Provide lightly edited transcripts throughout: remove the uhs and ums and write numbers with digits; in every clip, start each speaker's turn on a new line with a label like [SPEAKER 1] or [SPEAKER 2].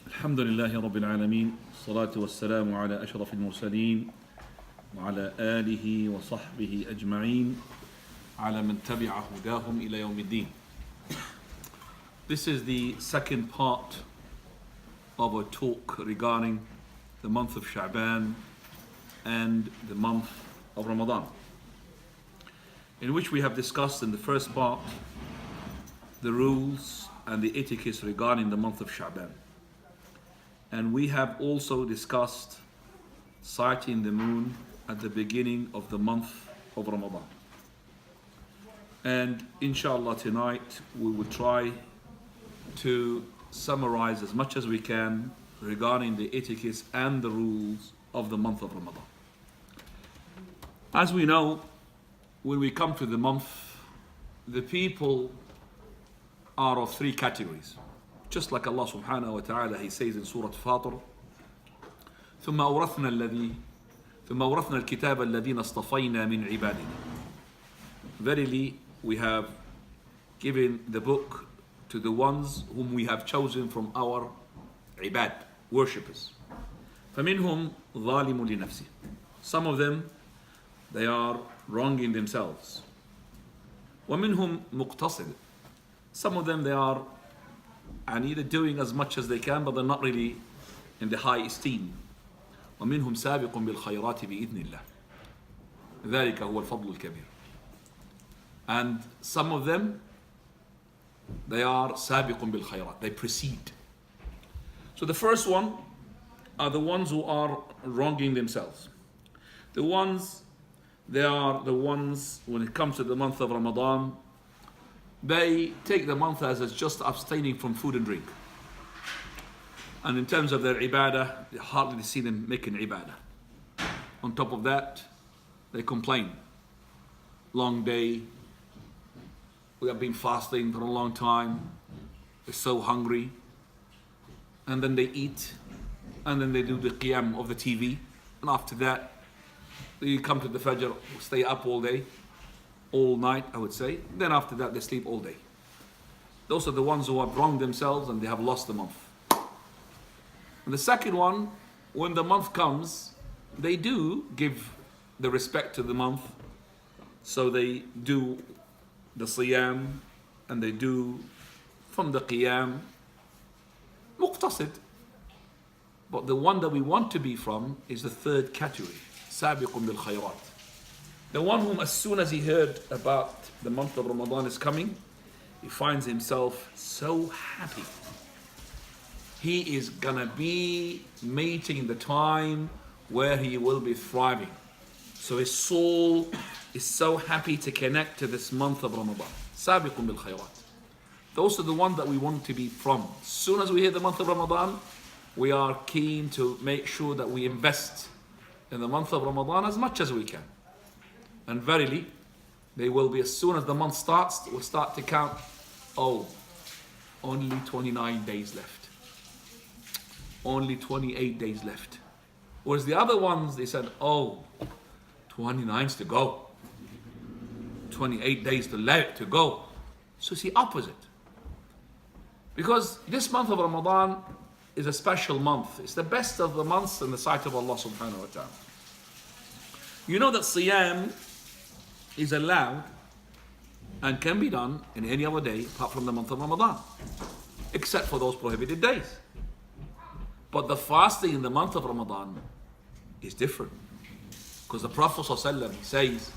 [SPEAKER 1] الحمد لله رب العالمين الصلاة والسلام على أشرف المرسلين وعلى آله وصحبه أجمعين على من تبع هداهم إلى يوم الدين. This is the second part of a talk regarding the month of Sha'ban and the month of Ramadan, in which we have discussed in the first part the rules and the etiquettes regarding the month of Sha'ban. And we have also discussed sighting the moon at the beginning of the month of Ramadan. And inshallah tonight we will try to summarize as much as we can regarding the etiquettes and the rules of the month of Ramadan. As we know, when we come to the month, the people are of three categories. Just like Allah subhanahu wa ta'ala, He says in Surah Fatir, ثم أورثنا الكتاب الذين اصطفينا من عبادنا. Verily, we have given the book to the ones whom we have chosen from our ibad, worshippers. فمنهم ظالم لنفسه. Some of them, they are wronging themselves. ومنهم مقتصد. Some of them, they are either doing as much as they can, but they're not really in the high esteem. ومنهم سابق بالخيرات بإذن الله. ذلك هو الفضل الكبير. And some of them, they are سابق بالخيرات. They precede. So the first one are the ones who are wronging themselves. They are the ones, when it comes to the month of Ramadan, they take the month as just abstaining from food and drink. And in terms of their ibadah, you hardly see them making ibadah. On top of that, they complain. Long day, we have been fasting for a long time, they're so hungry. And then they eat, and then they do the qiyam of the TV. And after that, they come to the Fajr, stay up all day. All night, I would say. Then after that, they sleep all day. Those are the ones who have wronged themselves and they have lost the month. And the second one, when the month comes, they do give the respect to the month. So they do the siyam and they do from the qiyam muqtasid. But the one that we want to be from is the third category, sabiqun bil khayrat. The one whom as soon as he heard about the month of Ramadan is coming, he finds himself so happy. He is gonna be meeting the time where he will be thriving. So his soul is so happy to connect to this month of Ramadan. Sabiqun bil khayrat. Those are the ones that we want to be from. As soon as we hear the month of Ramadan, we are keen to make sure that we invest in the month of Ramadan as much as we can. And verily, they will be, as soon as the month starts, we'll start to count, only 29 days left. Only 28 days left. Whereas the other ones, they said, 29's to go. 28 days to go. So it's the opposite. Because this month of Ramadan is a special month. It's the best of the months in the sight of Allah subhanahu wa ta'ala. You know that siyam is allowed and can be done in any other day apart from the month of Ramadan, except for those prohibited days. But the fasting in the month of Ramadan is different, because the Prophet ﷺ says,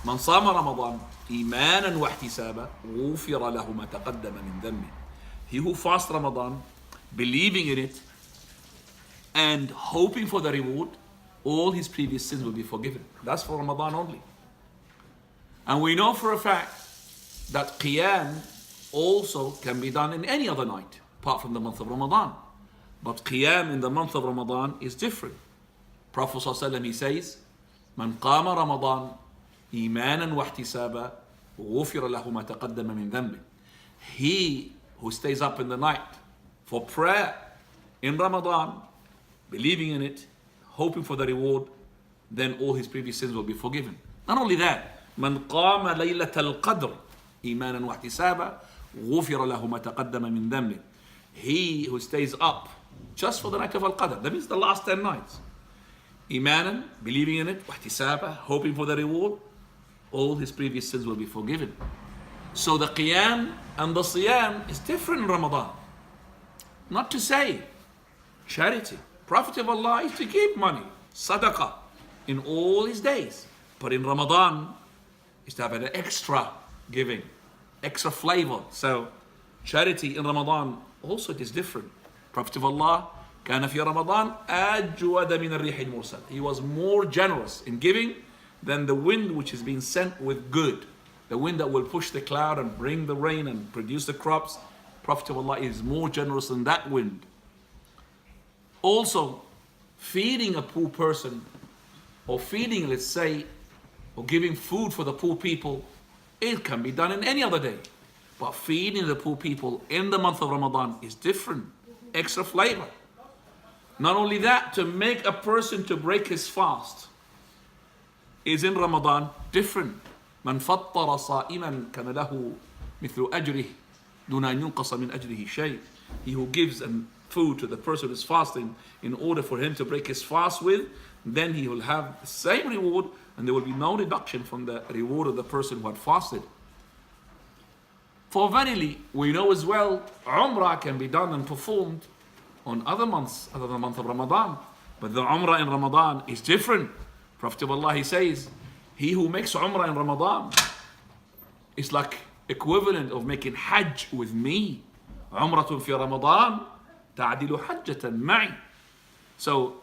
[SPEAKER 1] "Man sama Ramadan imanan wa ihtisaba, ghufira lahu ma taqaddama min dhanbi." He who fasts Ramadan, believing in it and hoping for the reward, all his previous sins will be forgiven. That's for Ramadan only. And we know for a fact that qiyam also can be done in any other night apart from the month of Ramadan. But qiyam in the month of Ramadan is different. Prophet ﷺ, he says, "Man qama Ramadan imanan wa ihtisaba, ghufira lahu ma taqaddama min dhanbi." He who stays up in the night for prayer in Ramadan, believing in it, hoping for the reward, then all his previous sins will be forgiven. Not only that, من قام ليلة القدر إيمانا واحتسابا غفر له ما تقدم من ذنبه. He who stays up just for the night of Al-Qadr. That means the last 10 nights. Imanan, believing in it, wahtisaba, hoping for the reward, all his previous sins will be forgiven. So the qiyam and the siyam is different in Ramadan. Not to say charity. Prophet of Allah is to give money, sadaqah, in all his days. But in Ramadan, is to have an extra giving, extra flavor. So charity in Ramadan also it is different. Prophet of Allah, كان في رمضان أجود من الريح المرسل. He was more generous in giving than the wind which is being sent with good. The wind that will push the cloud and bring the rain and produce the crops. Prophet of Allah is more generous than that wind. Also, feeding a poor person, or feeding, let's say, or giving food for the poor people, it can be done in any other day. But feeding the poor people in the month of Ramadan is different, extra flavor. Not only that, to make a person to break his fast is in Ramadan different. من فطر صائما كان له مثل أجره دون أن ينقص من أجره شيء. He who gives food to the person who is fasting in order for him to break his fast with, then he will have the same reward and there will be no reduction from the reward of the person who had fasted. For verily, we know as well, Umrah can be done and performed on other months other than the month of Ramadan. But the Umrah in Ramadan is different. Prophet of Allah, he says, he who makes Umrah in Ramadan is like equivalent of making Hajj with me. Umratun fi Ramadan ta'adilu hajjatan ma'i. So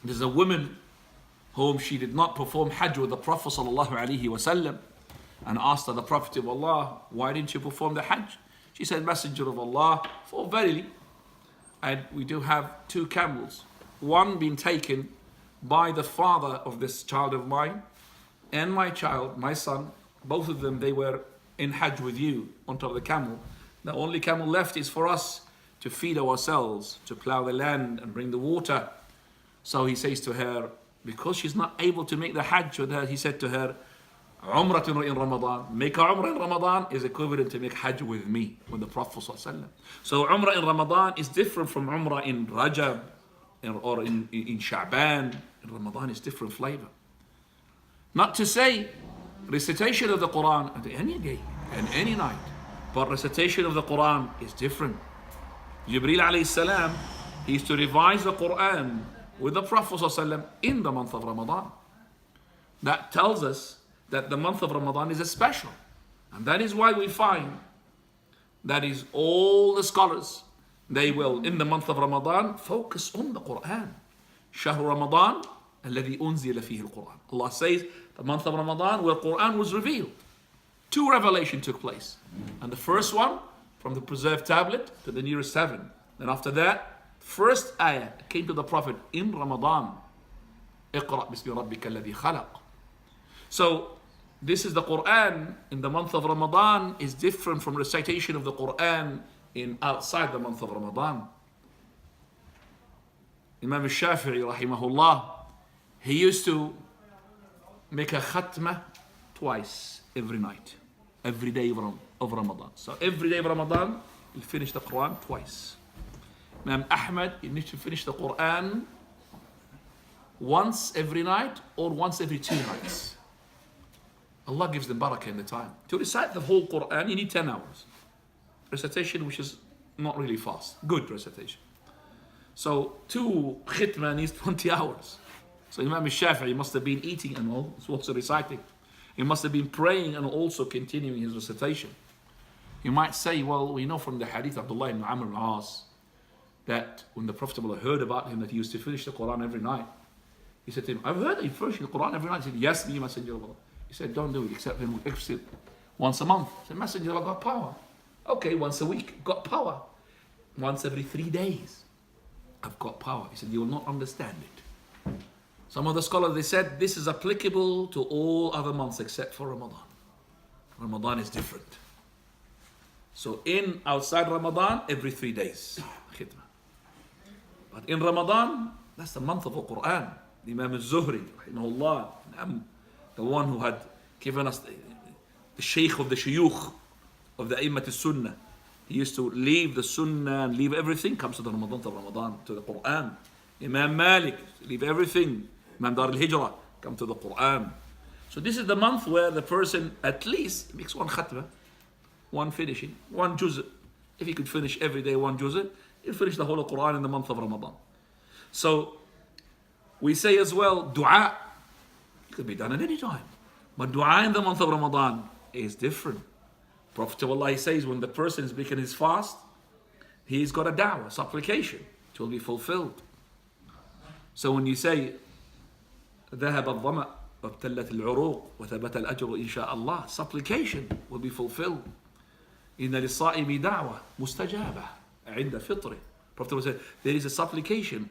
[SPEAKER 1] there's a woman whom she did not perform Hajj with the Prophet sallallahu alaihi wasallam, and asked her, the Prophet of Allah, why didn't you perform the Hajj? She said, Messenger of Allah, for verily, and we do have 2 camels, one being taken by the father of this child of mine, and my child, my son, both of them, they were in Hajj with you on top of the camel. The only camel left is for us to feed ourselves, to plow the land and bring the water. So he says to her, because she's not able to make the Hajj with her, he said to her, Umrah in Ramadan, make a Umrah in Ramadan is equivalent to make Hajj with me, with the Prophet ﷺ. So Umrah in Ramadan is different from Umrah in Rajab or in Sha'ban. In Ramadan is different flavor. Not to say recitation of the Quran at any day and any night, but recitation of the Quran is different. Jibreel alayhi salam, he used to revise the Quran with the Prophet ﷺ in the month of Ramadan. That tells us that the month of Ramadan is a special. And that is why we find that is all the scholars, they will in the month of Ramadan focus on the Quran. شهر رمضان الذي أنزل فيه القرآن. Allah says the month of Ramadan where Quran was revealed. 2 revelations took place. And the first one from the preserved tablet to the nearest heaven. Then after that, first ayah came to the Prophet in Ramadan. اقرأ باسم ربك الذي خلق. So this is the Quran in the month of Ramadan is different from recitation of the Quran in outside the month of Ramadan. Imam al-Shafi'i rahimahullah, he used to make a khatmah twice every night, every day of Ramadan. So every day of Ramadan, he finished the Quran twice. Imam Ahmad, he needs to finish the Quran once every night or once every 2 nights. Allah gives them barakah in the time. To recite the whole Quran, you need 10 hours. Recitation which is not really fast. Good recitation. So 2 khitmah needs 20 hours. So Imam al-Shafi'i must have been eating and also reciting. He must have been praying and also continuing his recitation. You might say, well, we know from the hadith of Abdullah ibn Amr al-As that when the Prophet heard about him that he used to finish the Quran every night, he said to him, I've heard that you finish the Quran every night. He said, yes, me, Messenger of Allah. He said, don't do it except once a month. He said, Messenger of Allah, got power. Okay, once a week, got power. Once every 3 days, I've got power. He said, you will not understand it. Some of the scholars, they said, this is applicable to all other months except for Ramadan. Ramadan is different. So outside Ramadan, every 3 days, khidmah. But in Ramadan, that's the month of the Quran. Imam al-Zuhri, rahimahullah, the one who had given us the sheikh of the shuyukh of the A'immat al-Sunnah, He used to leave the Sunnah and leave everything, comes to the Ramadan, to the Quran. Imam Malik, leave everything. Imam Dar al-Hijrah, come to the Quran. So this is the month where the person at least makes one khatmah, one finishing, one juz'. If he could finish every day one juz', he'll finish the whole of Quran in the month of Ramadan. So we say as well, dua, it could be done at any time. But dua in the month of Ramadan is different. Prophet of Allah, he says, when the person is breaking his fast, he's got a da'wah, supplication. It will be fulfilled. So when you say, ذهب الظمأ وابتلت العروق وثبت الأجر إن شاء الله, supplication will be fulfilled. إن للصائم دعوة مستجابة عند فطره. Prophet said, there is a supplication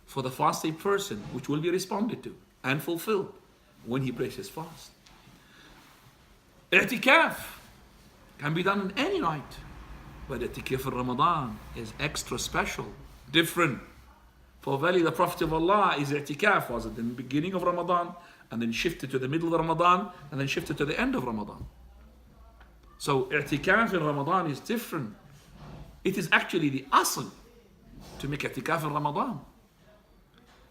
[SPEAKER 1] for the fasting person which will be responded to and fulfilled when he breaks his fast. I'tikaf can be done in any night, but i'tikaf in Ramadan is extra special, different. For verily the Prophet of Allah, his i'tikaf was at the beginning of Ramadan, and then shifted to the middle of Ramadan, and then shifted to the end of Ramadan. So i'tikaf in Ramadan is different. It is actually the asl to make i'tikaf in Ramadan.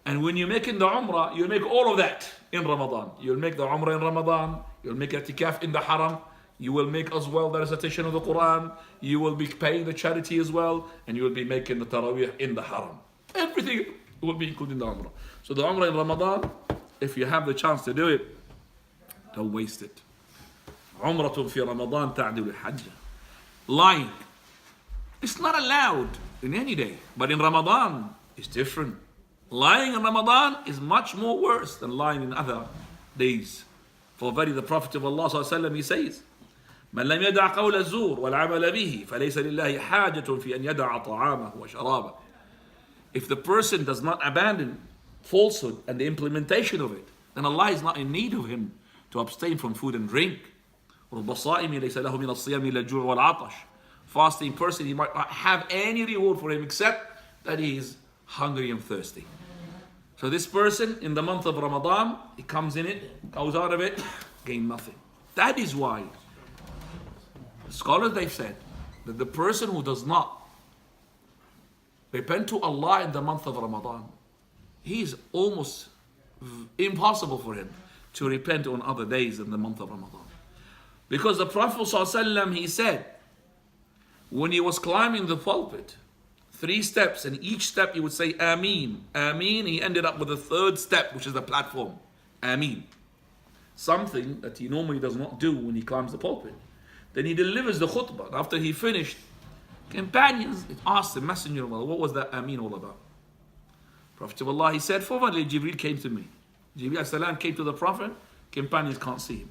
[SPEAKER 1] And when you're making the Umrah, you'll make all of that in Ramadan. You'll make the Umrah in Ramadan, you'll make i'tikaf in the Haram, you will make as well the recitation of the Quran, you will be paying the charity as well, and you will be making the Taraweeh in the Haram. Everything will be included in the Umrah. So the Umrah in Ramadan, if you have the chance to do it, don't waste it. Umratun fi Ramadan ta'dilu hajjah. Lying. It's not allowed in any day, but in Ramadan, it's different. Lying in Ramadan is much more worse than lying in other days. For very the Prophet of Allah ﷺ, he says, من لم يدع قول الزور والعمل به فليس لله حاجة في أن يدع طعامه وشرابه. If the person does not abandon falsehood and the implementation of it, then Allah is not in need of him to abstain from food and drink. رب الصائم ليس له من الصيام إلا الجوع والعطش. Fasting person, he might not have any reward for him except that he is hungry and thirsty. So this person in the month of Ramadan, he comes in it, goes out of it, gain nothing. That is why scholars, they've said that the person who does not repent to Allah in the month of Ramadan, he is almost impossible for him to repent on other days in the month of Ramadan. Because the Prophet ﷺ, he said, when he was climbing the pulpit, 3 steps, and each step he would say Ameen, Ameen. He ended up with a 3rd step, which is the platform. Ameen. Something that he normally does not do when he climbs the pulpit. Then he delivers the khutbah. After he finished, companions asked the Messenger of Allah, what was that Ameen all about? Prophet of Allah, he said, formerly Jibreel came to me. Jibreel as-salam came to the Prophet, companions can't see him.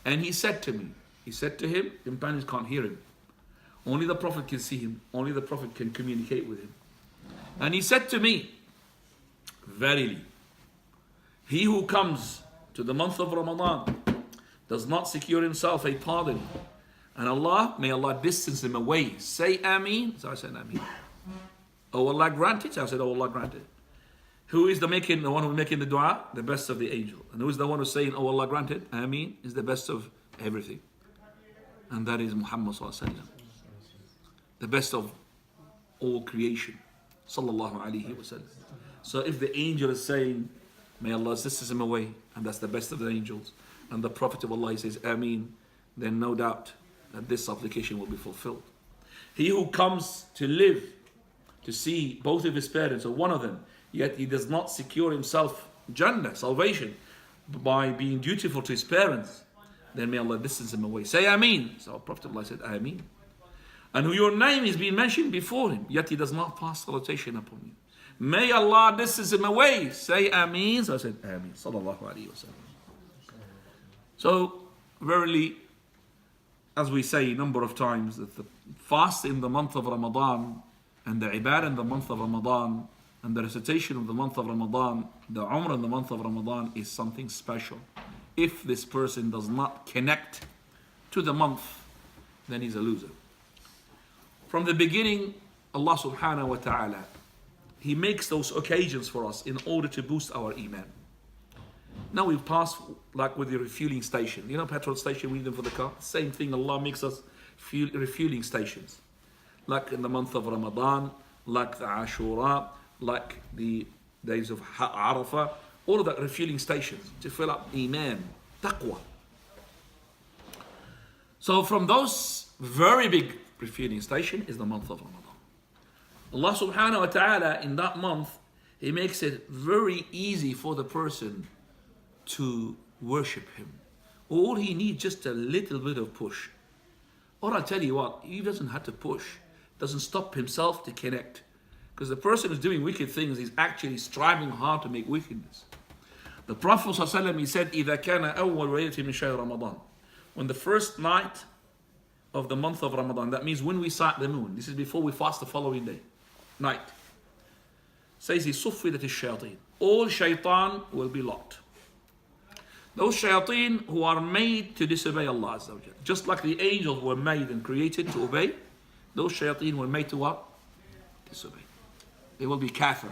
[SPEAKER 1] And he said to him, companions can't hear him. Only the Prophet can see him. Only the Prophet can communicate with him. And he said to me, verily, he who comes to the month of Ramadan does not secure himself a pardon. And Allah, may Allah distance him away. Say Ameen. So I said Ameen. Oh Allah grant it. So I said, oh Allah grant it. Who is the one who is making the dua? The best of the angel. And who is the one who's saying, oh Allah grant it? Ameen is the best of everything. And that is Muhammad sallallahu alaihi wasallam, the best of all creation, sallallahu alaihi wasallam. So if the angel is saying, may Allah assist him away, and that's the best of the angels, and the Prophet of Allah, he says Ameen, then no doubt that this supplication will be fulfilled. He who comes to live to see both of his parents, or one of them, yet he does not secure himself Jannah, salvation, by being dutiful to his parents, then may Allah distance him away. Say Ameen. So Prophet of Allah said Ameen. And who your name is being mentioned before him, yet he does not pass salutation upon you, may Allah distance him away. Say Ameen. So I said Ameen. Sallallahu alaihi wasallam. So verily, as we say a number of times, that the fast in the month of Ramadan and the ibadah in the month of Ramadan and the recitation of the month of Ramadan, the Umrah in the month of Ramadan is something special. If this person does not connect to the month, then he's a loser. From the beginning, Allah subhanahu wa ta'ala, He makes those occasions for us in order to boost our iman. Now we pass like with the refueling station. You know, petrol station we need them for the car. Same thing, Allah makes us refueling stations. Like in the month of Ramadan, like the Ashura, like the days of Arafah, all of that refueling stations to fill up Iman, Taqwa. So from those very big refueling station is the month of Ramadan. Allah subhanahu wa ta'ala in that month, He makes it very easy for the person to worship Him. All he needs just a little bit of push. Or I'll tell you what, he doesn't have to push. Doesn't stop himself to connect. Because the person who's doing wicked things is actually striving hard to make wickedness. The Prophet ﷺ, he said, إِذَا كَانَ أَوَّلُ لَيْلَةٍ مِنْ شَهْرِ رَمَضَانَ. When the first night of the month of Ramadan, that means when we sight the moon, this is before we fast the following day, night, says he, صُفِّدَتِ الشَّيَاطِينَ. All shaitan will be locked. Those shayateen who are made to disobey Allah Azza wa Jalla. Just like the angels were made and created to obey, those shayateen were made to what? Disobey. They will be kafir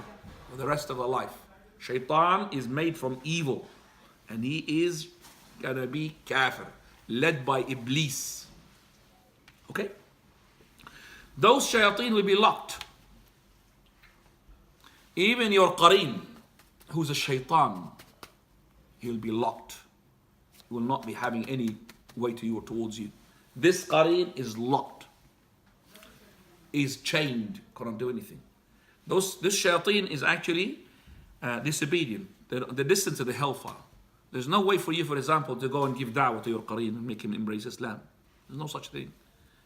[SPEAKER 1] for the rest of their life. Shaitan is made from evil, and he is gonna be kafir, led by Iblis. Okay? Those shayateen will be locked. Even your qareen, who's a shaitan, he'll be locked. He will not be having any way to you or towards you. This qareen is locked, is chained, cannot do anything. This shayateen is actually disobedient. The distance of the hellfire. There's no way for you, for example, to go and give da'wah to your qareen and make him embrace Islam. There's no such thing.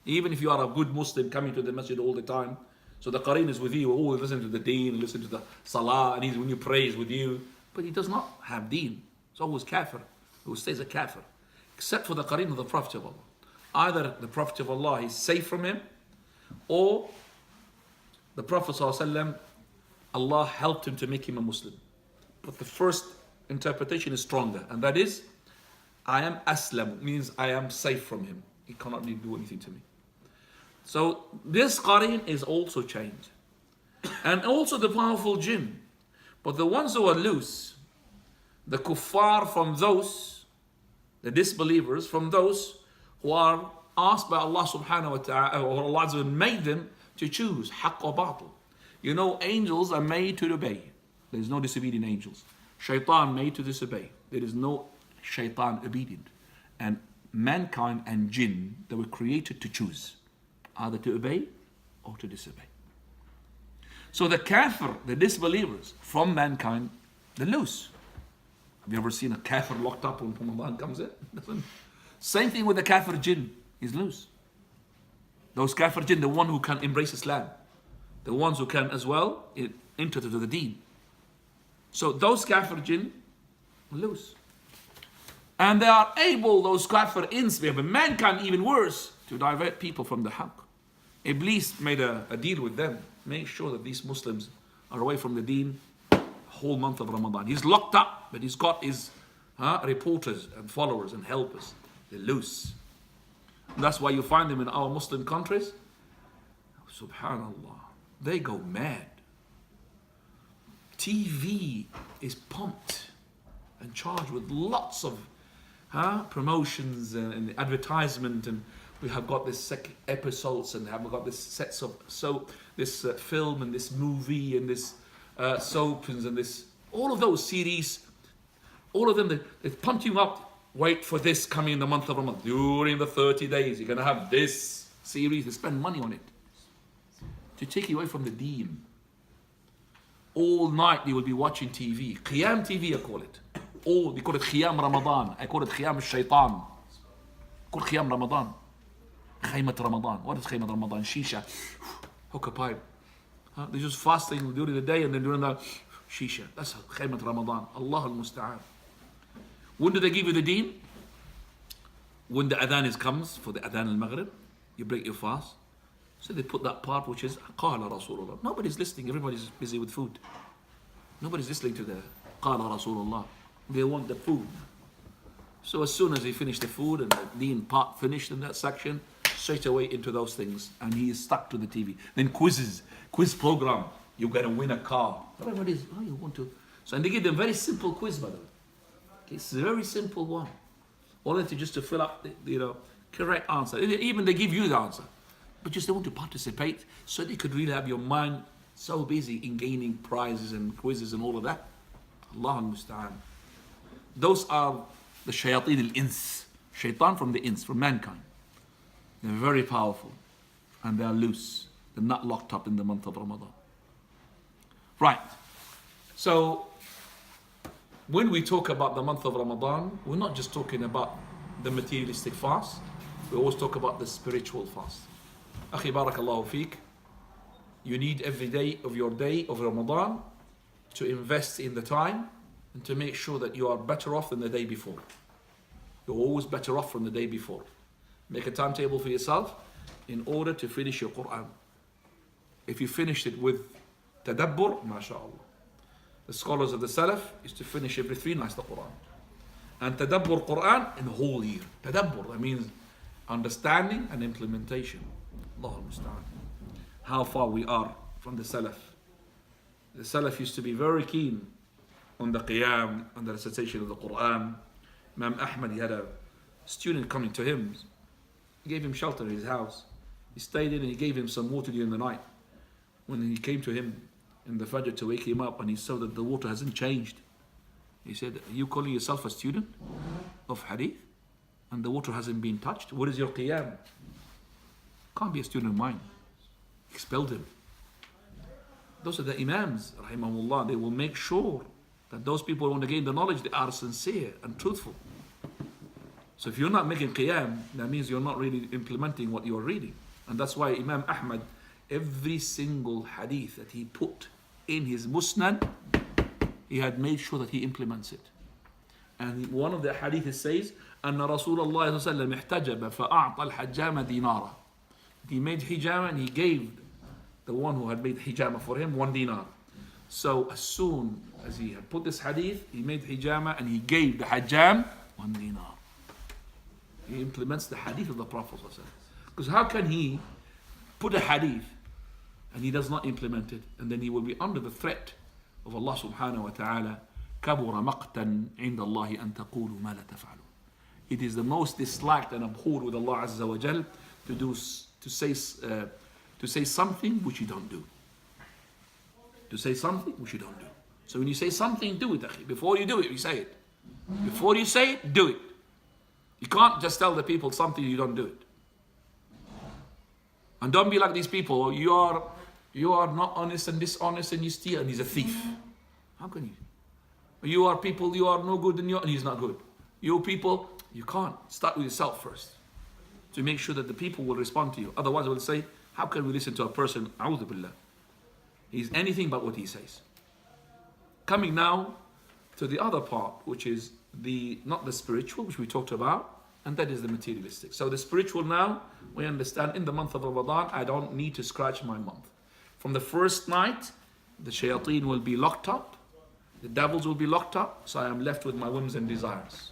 [SPEAKER 1] Even if you are a good Muslim coming to the masjid all the time, so the qareen is with you, always listen to the deen, listen to the salah, and when you pray, he's with you. But he does not have deen. It's always kafir, who stays a kafir. Except for the qareen of the Prophet of Allah. Either the Prophet of Allah is safe from him, or the Prophet ﷺ, Allah helped him to make him a Muslim. But the first interpretation is stronger, and that is, I am aslam, means I am safe from him. He cannot do anything to me. So this qareen is also chained. And also the powerful jinn. But the ones who are loose, the kuffar from those, the disbelievers from those who are asked by Allah subhanahu wa ta'ala, or Allah made them to choose haqq or batil. You know, angels are made to obey. There is no disobedient angels. Shaitan made to disobey. There is no shaitan obedient. And mankind and jinn, they were created to choose, either to obey or to disobey. So the kafir, the disbelievers from mankind, they're loose. Have you ever seen a kafir locked up when Ramadan comes in? Same thing with the kafir jinn, he's loose. Those kafir jinn, the one who can embrace Islam, the ones who can as well enter to the deen. So those kafir jinn are loose. And they are able, those kafir ins, we have a mankind even worse, to divert people from the haqq. Iblis made a deal with them. Make sure that these Muslims are away from the deen whole month of Ramadan. He's locked up, but he's got his reporters and followers and helpers. They're loose. And that's why you find them in our Muslim countries. Subhanallah. They go mad. TV is pumped and charged with lots of promotions and advertisement, and we have got this episodes, and have got this sets of this film and this movie and this soaps and this, all of those series, all of them, they pump you up. Wait for this coming in the month of Ramadan. During the 30 days, you're going to have this series. They spend money on it to take you away from the deen. All night you will be watching TV. Qiyam TV, I call it. We call it Qiyam Ramadan. I call it Qiyam al-Shaytan. I call it Qiyam Ramadan. Khaymat Ramadan. What is Khaymat Ramadan? Shisha. Hookah pipe. They're just fasting during the day and then during the shisha. That's Khaymat Ramadan. Allah al-Musta'an. When do they give you the deen? When the adhan comes for the adhan al-Maghrib, you break your fast. So they put that part which is Qala Rasulullah. Nobody's listening, everybody's busy with food. Nobody's listening to the Qala Rasulullah. They want the food. So as soon as he finished the food and the deen part finished in that section, straight away into those things, and he is stuck to the TV. Then quiz program, you're gonna win a car. Everybody's, you want to. So, and they give them very simple quiz, by the way. It's a very simple one. All they have to just to fill up, correct answer. Even they give you the answer. But just they want to participate so they could really have your mind so busy in gaining prizes and quizzes and all of that. Allah al-Musta'an. Those are the shayateen al-ins. Shaitan from the ins, from mankind. They're very powerful. And they are loose. They're not locked up in the month of Ramadan. Right. So, when we talk about the month of Ramadan, we're not just talking about the materialistic fast. We always talk about the spiritual fast. Akhi barakallahu feek. You need every day of your day of Ramadan to invest in the time and to make sure that you are better off than the day before. You're always better off from the day before. Make a timetable for yourself in order to finish your Quran. If you finished it with tadabbur, mashallah. The scholars of the Salaf used to finish every 3 nights the Quran. And tadabbur Quran in a whole year. Tadabbur, that means understanding and implementation. Allah al-Musta'an. How far we are from the Salaf. The Salaf used to be very keen on the Qiyam, on the recitation of the Quran. Imam Ahmad, he had a student coming to him. He gave him shelter in his house. He stayed in and he gave him some water during the night. When he came to him in the Fajr to wake him up and he saw that the water hasn't changed, he said, "Are you calling yourself a student of Hadith? And the water hasn't been touched? What is your Qiyam?" Can't be a student of mine. Expelled him. Those are the Imams, rahimahullah. They will make sure that those people who want to gain the knowledge, they are sincere and truthful. So if you're not making Qiyam, that means you're not really implementing what you're reading. And that's why Imam Ahmad, every single hadith that he put in his Musnad, he had made sure that he implements it. And one of the hadiths says, أن رسول الله صلى الله عليه وسلم احتجب فأعطى الحجام دينارا. He made hijama and he gave the one who had made hijama for him 1 dinar. So as soon as he had put this hadith, he made hijama and he gave the hajjam 1 dinar. He implements the hadith of the Prophet. Because how can he put a hadith and he does not implement it? And then he will be under the threat of Allah subhanahu wa ta'ala. كَبُرَ مَقْتًا عِنْدَ اللَّهِ أَن تَقُولُوا مَا لَا تَفْعَلُونَ. It is the most disliked and abhorred with Allah Azza wa Jal to say something which you don't do. To say something which you don't do. So when you say something, do it, akhi. Before you do it, you say it. Before you say it, do it. You can't just tell the people something you don't do it. And don't be like these people. You are not honest and dishonest and you steal and he's a thief. How can you? You are people, you are no good and he's not good. You people, you can't. Start with yourself first. To make sure that the people will respond to you. Otherwise they will say, how can we listen to a person, a'udhu billah? He's anything but what he says. Coming now to the other part, which is not the spiritual, which we talked about, and that is the materialistic. So the spiritual now, we understand in the month of Ramadan, I don't need to scratch my month. From the first night, the shayateen will be locked up, the devils will be locked up, so I am left with my whims and desires.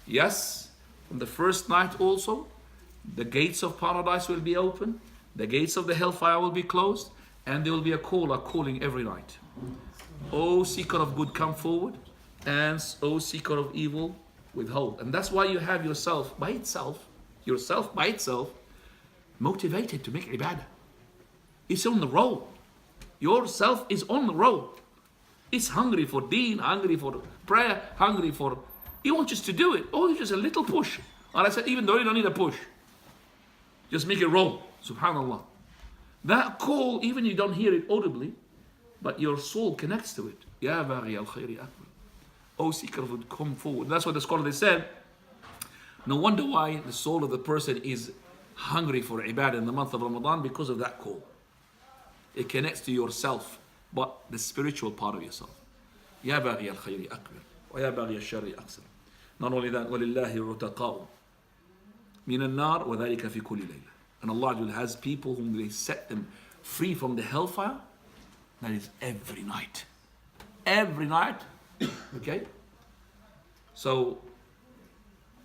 [SPEAKER 1] Yes, from the first night also, the gates of paradise will be open, the gates of the hellfire will be closed, and there will be a caller calling every night. O seeker of good, come forward, and O seeker of evil, withhold. And that's why you have yourself by itself, motivated to make ibadah. It's on the roll. Yourself is on the roll. It's hungry for deen, hungry for prayer, hungry for... You want just to do it. Oh, just a little push. And I said, even though you don't need a push, just make it roll. Subhanallah. That call, even you don't hear it audibly, but your soul connects to it. Ya baghi al-khayri akbar. Oh, seeker would come forward. That's what the scholar they said. No wonder why the soul of the person is hungry for ibadah in the month of Ramadan, because of that call. It connects to yourself, but the spiritual part of yourself. Ya baghi al-khayri akbar. Wa ya baghi al-sharri aksar. Not only that, وَلِلَّهِ الرُّتَقَاءُ مِنَ النَّارِ وَذَلِكَ فِي كُلِّ لَيْلَةٍ. And Allah has people whom they set them free from the hellfire. That is every night. Every night. Okay? So,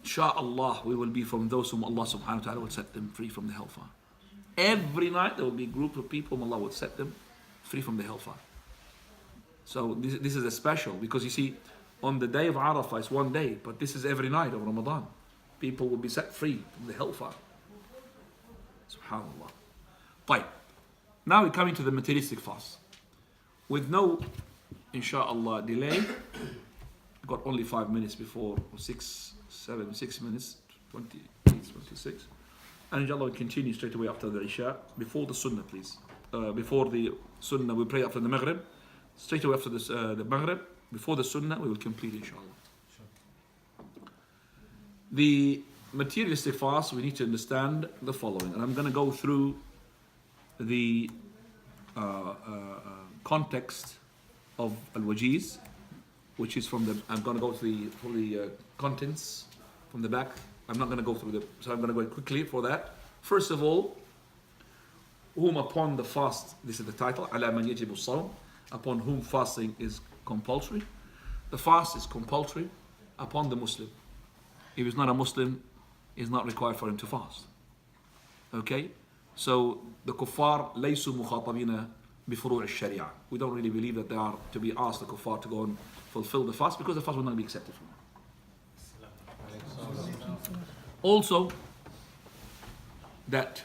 [SPEAKER 1] inshaAllah, we will be from those whom Allah subhanahu wa ta'ala will set them free from the hellfire. Every night there will be a group of people whom Allah will set them free from the hellfire. So this is a special, because you see, on the day of Arafah it's one day, but this is every night of Ramadan. people will be set free from the hellfire. SubhanAllah. طيب. Now we're coming to the materialistic fast. With no, inshallah, delay. We've got only 5 minutes before, or 6 minutes, 26. And inshallah we'll continue straight away after the Isha. Before the Sunnah, please. Before the Sunnah, we pray after the Maghrib. Straight away after the Maghrib. Before the Sunnah, we will complete, inshallah. The materialistic fast, we need to understand the following. And I'm going to go through the context of al-wajiz, which is from the, I'm going to go through the contents from the back. I'm not going to go through so I'm going to go quickly for that. First of all, whom upon the fast, this is the title, ala man yajibu as-sawm, upon whom fasting is compulsory. The fast is compulsory upon the Muslim. If he's not a Muslim, it's not required for him to fast. Okay? So the kuffar laysu mukhatabina bifuru' al-sharia. We don't really believe that they are to be asked, the kuffar, to go and fulfill the fast, because the fast will not be accepted from them. Also, that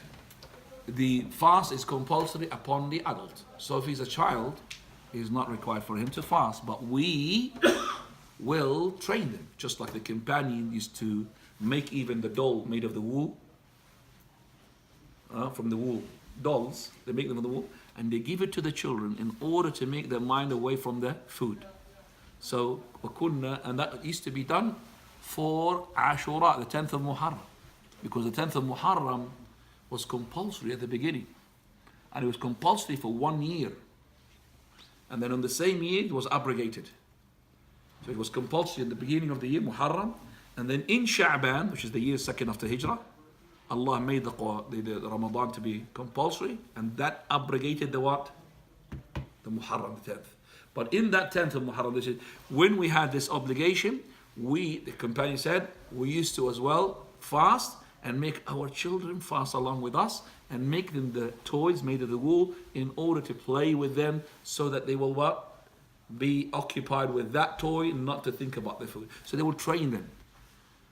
[SPEAKER 1] the fast is compulsory upon the adult. So if he's a child, it is not required for him to fast, but we will train them, just like the companion used to make even the doll made of the wool, from the wool dolls, they make them of the wool, and they give it to the children in order to make their mind away from the food. So, and that used to be done for Ashura, the 10th of Muharram, because the 10th of Muharram was compulsory at the beginning, and it was compulsory for 1 year, and then on the same year it was abrogated. So it was compulsory at the beginning of the year, Muharram, and then in Sha'ban, which is the year second after Hijrah, Allah made the Ramadan to be compulsory, and that abrogated the what? The Muharram, the 10th. But in that 10th of Muharram, this is, when we had this obligation, the companion said, we used to as well fast and make our children fast along with us, and make them the toys made of the wool in order to play with them, so that they will what? Be occupied with that toy and not to think about the food. So they will train them.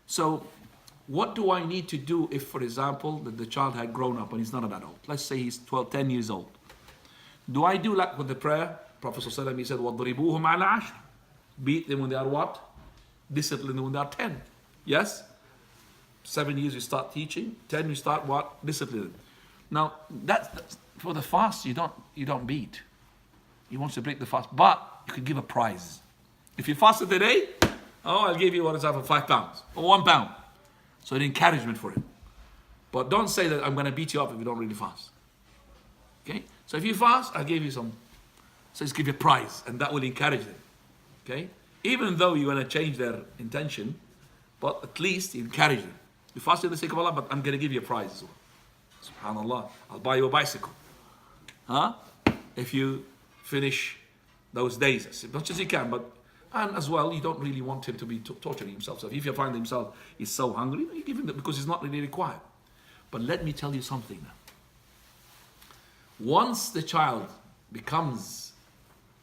[SPEAKER 1] So what do I need to do if, for example, that the child had grown up and he's not an adult? Let's say he's 10 years old. Do I do like with the prayer? Prophet ﷺ, he said, وَضْرِبُوهُمْ عَلَى عَشْرٍ. Beat them when they are what? Discipline them when they are 10. Yes? 7 years we start teaching. 10 we start what? Discipline. Now, that's for the fast, you don't beat. He wants to break the fast, but you could give a prize. If you fasted today, I'll give you, for example, £5 or £1. So an encouragement for him. But don't say that I'm going to beat you up if you don't really fast. Okay? So if you fast, I'll give you some. So just give you a prize, and that will encourage them. Okay? Even though you're going to change their intention, but at least encourage them. You fasted for the sake of Allah, but I'm going to give you a prize as well. SubhanAllah. I'll buy you a bicycle. If you finish those days as much as you can, but and as well, you don't really want him to be torturing himself. So if you find himself is so hungry, you give him that, because it's not really required. But let me tell you something now. Once the child becomes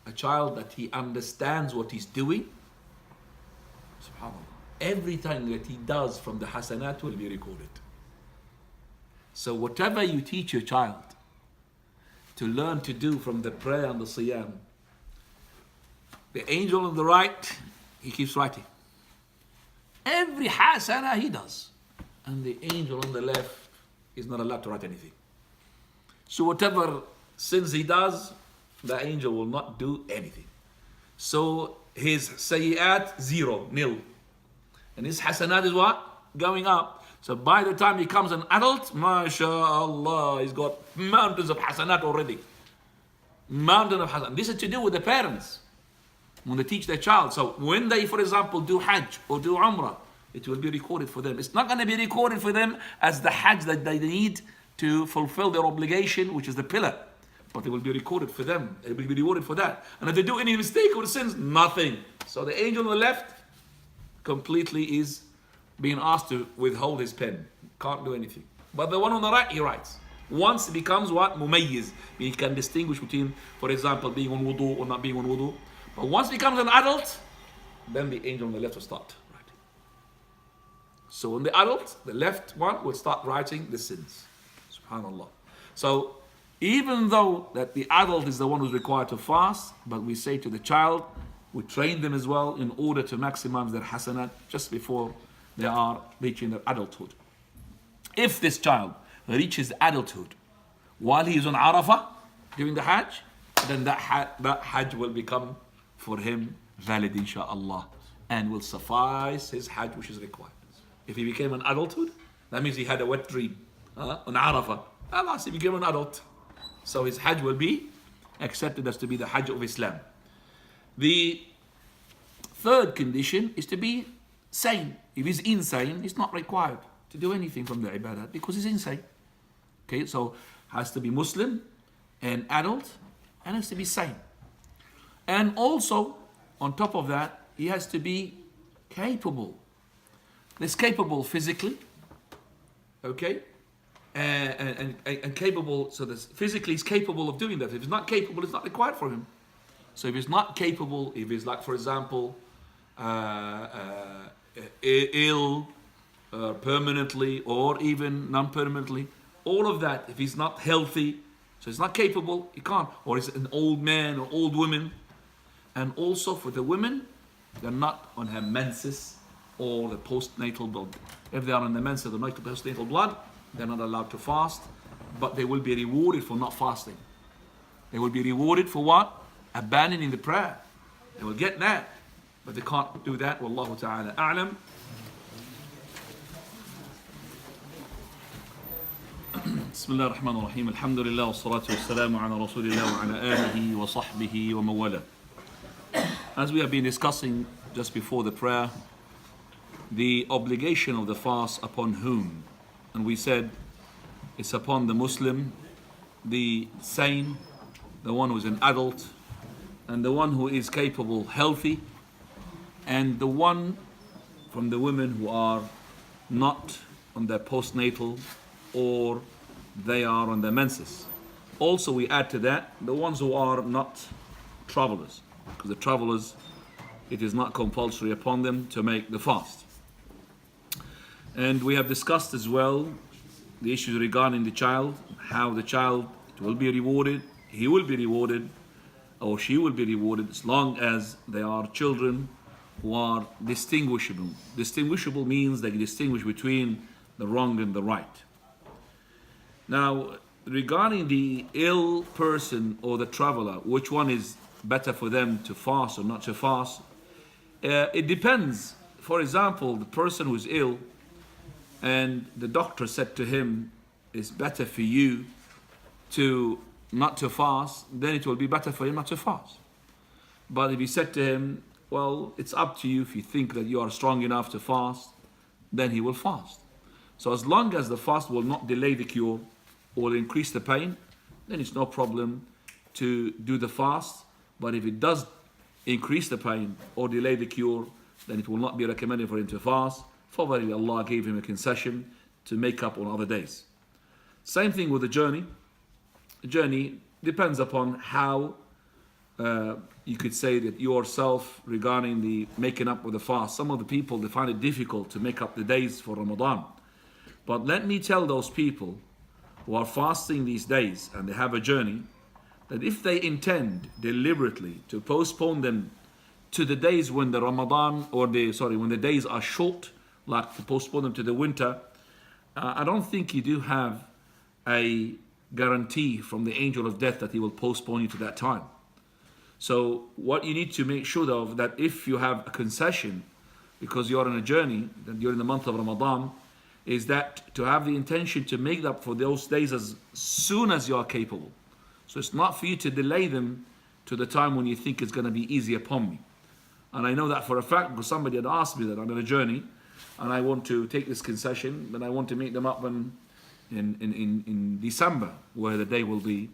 [SPEAKER 1] a child that he understands what he's doing, subhanAllah, everything that he does from the hasanat will be recorded. So whatever you teach your child to learn to do from the prayer and the siyam, the angel on the right, he keeps writing. Every hasana he does. And the angel on the left is not allowed to write anything. So whatever sins he does, the angel will not do anything. So his sayyat, 0, nil. And his hasanat is what? Going up. So by the time he becomes an adult, mashallah, he's got mountains of hasanat already. Mountains of hasanat. This is to do with the parents, when they teach their child. So when they, for example, do Hajj or do Umrah, it will be recorded for them. It's not going to be recorded for them as the Hajj that they need to fulfill their obligation, which is the pillar. But it will be recorded for them. It will be rewarded for that. And if they do any mistake or sins, nothing. So the angel on the left completely is being asked to withhold his pen. Can't do anything. But the one on the right, he writes. Once it becomes what? Mumayyiz. He can distinguish between, for example, being on wudu or not being on wudu. But once he becomes an adult, then the angel on the left will start writing. So on the adult, the left one will start writing the sins. Subhanallah. So even though that the adult is the one who's required to fast, but we say to the child, we train them as well in order to maximize their hasanat just before they are reaching their adulthood. If this child reaches adulthood while he is on Arafah during the Hajj, then that Hajj will become for him valid insha'Allah and will suffice his Hajj which is required. If he became an adulthood, that means he had a wet dream on Arafah. Alas, he became an adult. So his Hajj will be accepted as to be the Hajj of Islam. The third condition is to be sane. If he's insane, he's not required to do anything from the ibadah because he's insane. Okay, so has to be Muslim and adult and has to be sane. And also, on top of that, he has to be capable. He's capable physically, okay? And capable, so that physically he's capable of doing that. If he's not capable, it's not required for him. So if he's not capable, if he's like, for example, ill permanently or even non-permanently, all of that, if he's not healthy, so he's not capable, he can't. Or he's an old man or old woman. And also for the women, they're not on her menses or the postnatal blood. If they are on the menses or the postnatal blood, they're not allowed to fast, but they will be rewarded for not fasting. They will be rewarded for what? Abandoning the prayer. They will get that, but they can't do that. Wallahu ta'ala a'lam. Bismillah ar-Rahman ar-Rahim. Alhamdulillah wa salatu wa salamu ala Rasulillah wa ala alihi wa sahbihi wa mawala. As we have been discussing just before the prayer, the obligation of the fast upon whom? And we said it's upon the Muslim, the sane, the one who is an adult, and the one who is capable, healthy, and the one from the women who are not on their postnatal or they are on their menses. Also we add to that the ones who are not travelers, because the travelers, it is not compulsory upon them to make the fast. And we have discussed as well the issues regarding the child, how the child will be rewarded, he will be rewarded, or she will be rewarded as long as they are children who are distinguishable. Distinguishable means they distinguish between the wrong and the right. Now, regarding the ill person or the traveler, which one is better for them to fast or not to fast? It depends. For example, the person who is ill and the doctor said to him, it's better for you to not to fast, then it will be better for him not to fast. But if he said to him, well, it's up to you, if you think that you are strong enough to fast, then he will fast. So as long as the fast will not delay the cure or increase the pain, then it's no problem to do the fast. But if it does increase the pain or delay the cure, then it will not be recommended for him to fast. For verily Allah gave him a concession to make up on other days. Same thing with the journey. The journey depends upon how you could say that yourself regarding the making up with the fast. Some of the people, they find it difficult to make up the days for Ramadan. But let me tell those people who are fasting these days and they have a journey, that if they intend deliberately to postpone them to the days when the Ramadan when the days are short, like to postpone them to the winter, I don't think you do have a guarantee from the angel of death that he will postpone you to that time. So what you need to make sure of, that if you have a concession because you are on a journey during the month of Ramadan, is that to have the intention to make up for those days as soon as you are capable. So it's not for you to delay them to the time when you think it's going to be easy upon me. And I know that for a fact because somebody had asked me that I'm on a journey and I want to take this concession, then I want to make them up in December, where the day will be,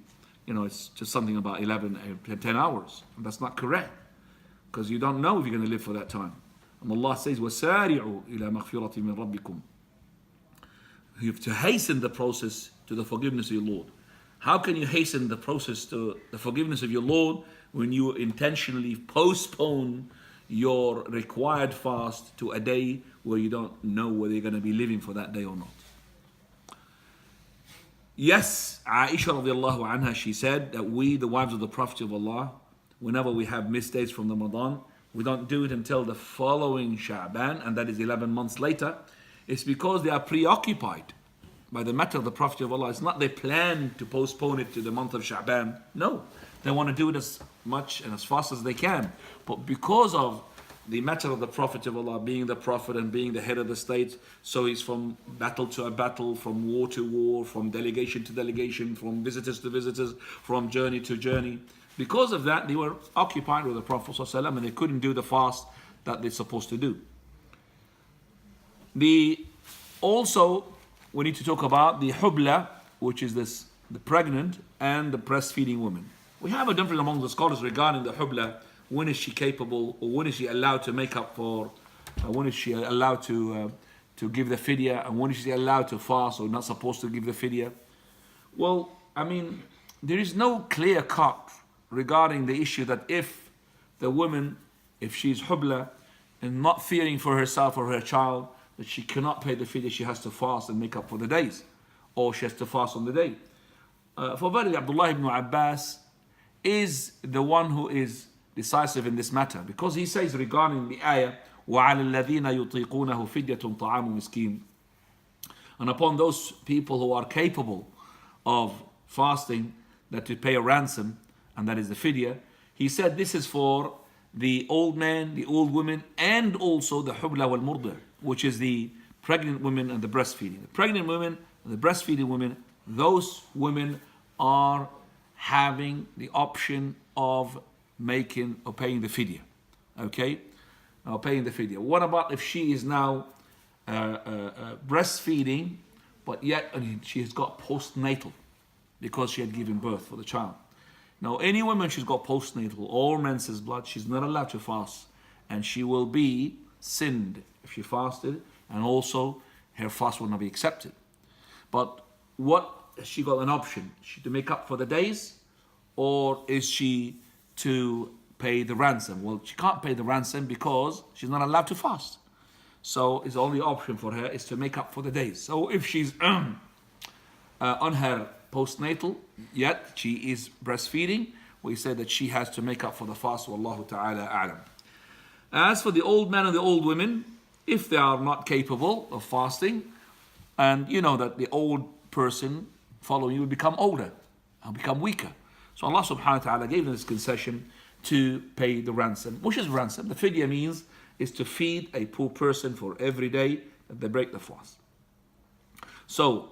[SPEAKER 1] it's just something about 10 hours. And that's not correct, because you don't know if you're going to live for that time. And Allah says, وَسَارِعُوا إِلَى مَغْفِرَةٍ مِّن رَبِّكُمْ. You have to hasten the process to the forgiveness of your Lord. How can you hasten the process to the forgiveness of your Lord when you intentionally postpone your required fast to a day where you don't know whether you're going to be living for that day or not. Yes, Aisha radiallahu anha, she said that we, the wives of the Prophet of Allah, whenever we have missed days from Ramadan, we don't do it until the following Sha'ban, and that is 11 months later. It's because they are preoccupied by the matter of the Prophet of Allah. It's not they plan to postpone it to the month of Sha'ban. No, they want to do it as much and as fast as they can. But because of the matter of the Prophet of Allah being the Prophet and being the head of the state, so he's from battle to a battle, from war to war, from delegation to delegation, from visitors to visitors, from journey to journey. Because of that, they were occupied with the Prophet ﷺ and they couldn't do the fast that they're supposed to do. Also, we need to talk about the hubla, which is the pregnant and the breastfeeding woman. We have a difference among the scholars regarding the hubla. When is she capable, or when is she allowed to make up for, when is she allowed to give the fidya, and when is she allowed to fast or not supposed to give the fidya? Well, I mean, there is no clear cut regarding the issue that if the woman, if she's hubla and not fearing for herself or her child, that she cannot pay the fidya, she has to fast and make up for the days, or she has to fast on the day. For verily, Abdullah ibn Abbas is the one who is decisive in this matter, because he says regarding the ayah, وَعَلَى الَّذِينَ يُطِيقُونَهُ فِدْيَةٌ طَعَامُ مِسْكِينٌ, and upon those people who are capable of fasting, that to pay a ransom, and that is the fidya. He said this is for the old man, the old women, and also the hubla wal murda, which is the pregnant women and the breastfeeding. The pregnant women and the breastfeeding women, those women are having the option of making or paying the fidya. Okay? Now paying the fidya. What about if she is now breastfeeding, but yet she has got postnatal because she had given birth for the child? Now any woman she's got postnatal or menses blood, she's not allowed to fast, and she will be sinned if she fasted, and also her fast will not be accepted. But what, has she got an option? Is she to make up for the days, or is she to pay the ransom? Well, she can't pay the ransom because she's not allowed to fast. So his only option for her is to make up for the days. So if she's on her postnatal, yet she is breastfeeding, we say that she has to make up for the fast. Wallahu ta'ala a'lam. As for the old men and the old women, if they are not capable of fasting, and you know that the old person following you will become older and become weaker. So Allah subhanahu wa ta'ala gave them this concession to pay the ransom. Which is ransom? The fidya means is to feed a poor person for every day that they break the fast. So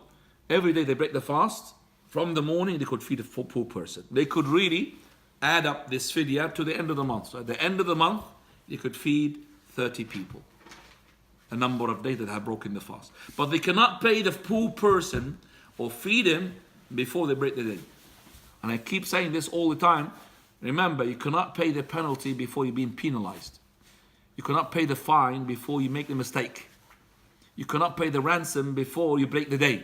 [SPEAKER 1] every day they break the fast, from the morning they could feed a poor person. They could really add up this fidya to the end of the month. So at the end of the month, they could feed 30 people. A number of days that have broken the fast. But they cannot pay the poor person or feed him before they break the day. And I keep saying this all the time. Remember, you cannot pay the penalty before you're being penalized. You cannot pay the fine before you make the mistake. You cannot pay the ransom before you break the day.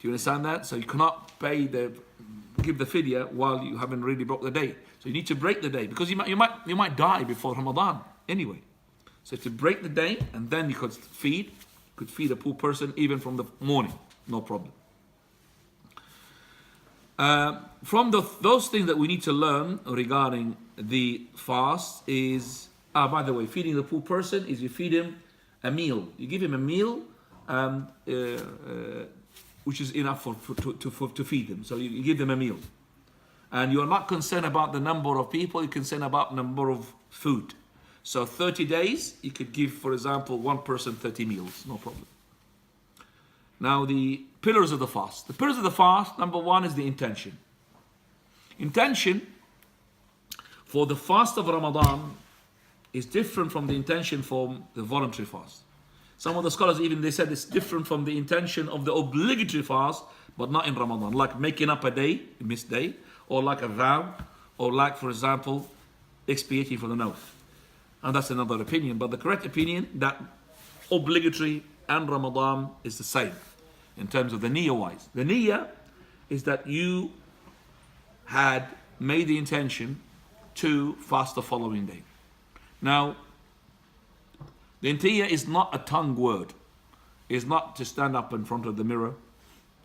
[SPEAKER 1] Do you understand that? So you cannot give the fidya while you haven't really broke the day. So you need to break the day, because you might die before Ramadan anyway. So to break the day, and then you could feed a poor person even from the morning, no problem. From those things that we need to learn regarding the fast is, by the way, feeding the poor person is you feed him a meal. You give him a meal which is enough to feed them. So you give them a meal. And you are not concerned about the number of people, you're concerned about number of food. So 30 days, you could give, for example, one person 30 meals, no problem. Now the pillars of the fast. The pillars of the fast, number one is the intention. Intention for the fast of Ramadan is different from the intention for the voluntary fast. Some of the scholars even, they said it's different from the intention of the obligatory fast, but not in Ramadan. Like making up a day, a missed day, or like a vow, or like, for example, expiating for the oath. And that's another opinion. But the correct opinion, that obligatory and Ramadan is the same in terms of the niyyah wise. The niyyah is that you had made the intention to fast the following day. Now, the intiyya is not a tongue word. It's not to stand up in front of the mirror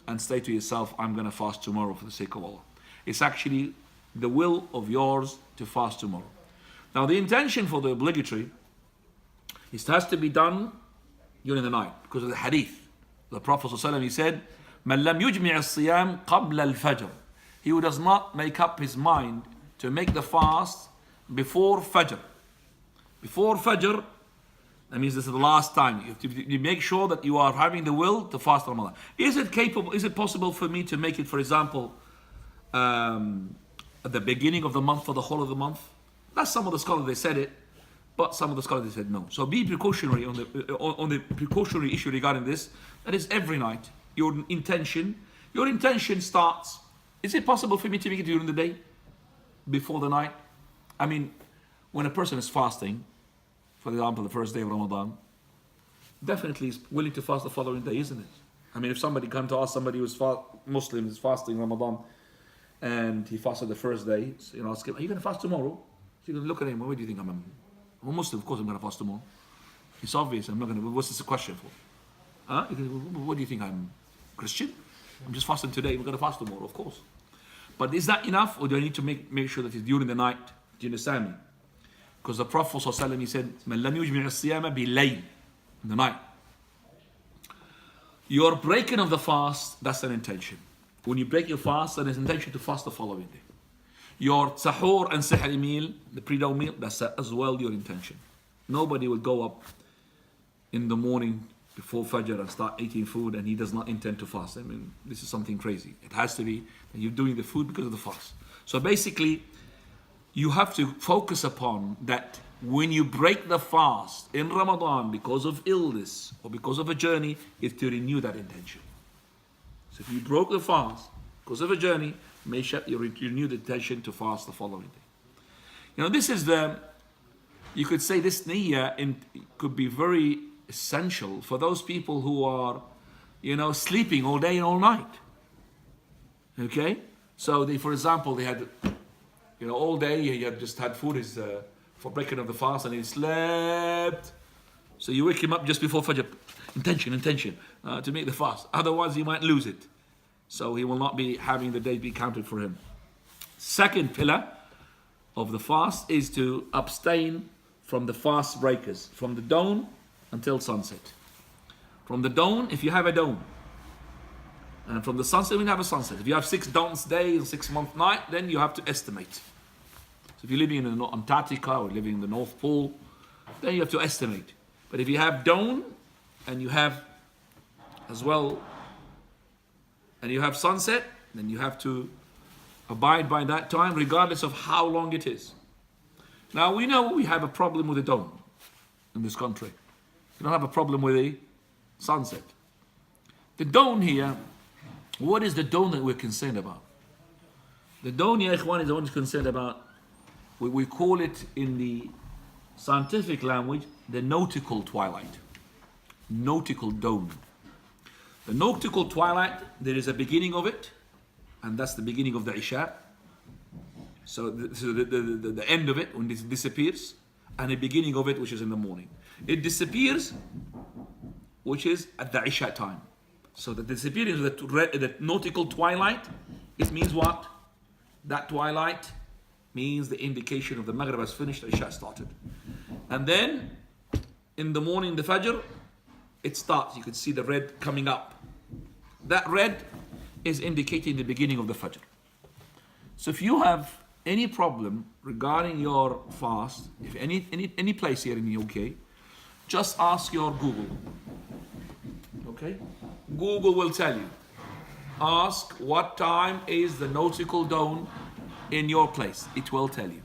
[SPEAKER 1] and say to yourself, I'm going to fast tomorrow for the sake of Allah. It's actually the will of yours to fast tomorrow. Now, the intention for the obligatory, it has to be done during the night because of the hadith. The Prophet ﷺ, he said, مَنْ لَمْ يُجْمِعَ الصِّيَامِ قَبْلَ الْفَجْرِ. He who does not make up his mind to make the fast before Fajr. Before Fajr, that means this is the last time. You make sure that you are having the will to fast Ramadan. Is it possible for me to make it, for example, at the beginning of the month for the whole of the month? That's some of the scholars, they said it, but some of the scholars, they said no. So be precautionary on the precautionary issue regarding this. That is every night. Your intention starts. Is it possible for me to make it during the day? Before the night? I mean, when a person is fasting, for example, the first day of Ramadan, definitely is willing to fast the following day, isn't it? I mean, if somebody come to us, somebody who's Muslim is fasting Ramadan, and he fasted the first day, so you ask him, are you going to fast tomorrow? So you can look at him, what do you think? I'm a Muslim, of course I'm going to fast tomorrow. It's obvious, I'm not going to, what's this a question for? Huh? What do you think, I'm Christian? I'm just fasting today, we're going to fast tomorrow, of course. But is that enough, or do I need to make sure that it's during the night? Do you understand me? Because the Prophet ﷺ, he said, مَنْ لَمْ يُجْمِعَ الصِّيَامَ بِاللَّيْلِ, in the night. Your breaking of the fast, that's an intention. When you break your fast, that is intention to fast the following day. Your sahur and sahri meal, the pre-dawn meal, that's as well your intention. Nobody will go up in the morning before Fajr and start eating food and he does not intend to fast. I mean, this is something crazy. It has to be that you're doing the food because of the fast. So basically, you have to focus upon that when you break the fast in Ramadan because of illness or because of a journey, is to renew that intention. So if you broke the fast because of a journey, make sure you renew the intention to fast the following day. You know, this is you could say this niyyah could be very essential for those people who are, sleeping all day and all night. Okay? So for example, they had, all day he had just had food for breaking of the fast and he slept. So you wake him up just before Fajr. Intention, to make the fast. Otherwise he might lose it. So he will not be having the day be counted for him. Second pillar of the fast is to abstain from the fast breakers, from the dawn until sunset. From the dawn, if you have a dawn, and from the sunset, when you have a sunset. If you have 6 dawns day and 6 month night, then you have to estimate. So if you're living in Antarctica or living in the North Pole, then you have to estimate. But if you have dawn and you have as well, and you have sunset, then you have to abide by that time regardless of how long it is. Now we know we have a problem with the dawn in this country. We don't have a problem with the sunset. The dawn here, what is the dawn that we're concerned about? The dawn, ya ikhwan, is the one who's concerned about, we call it in the scientific language, the nautical twilight. Nautical dawn. The nautical twilight, there is a beginning of it, and that's the beginning of the Isha. So the end of it, when it disappears, and the beginning of it, which is in the morning. It disappears, which is at the Isha time. So the disappearance of the nautical twilight, it means what? That twilight means the indication of the Maghrib has finished, the Isha started. And then, in the morning, the Fajr, it starts. You can see the red coming up. That red is indicating the beginning of the Fajr. So if you have any problem regarding your fast, if any place here in the UK, just ask your Google. Okay? Google will tell you. Ask what time is the nautical dawn in your place. It will tell you.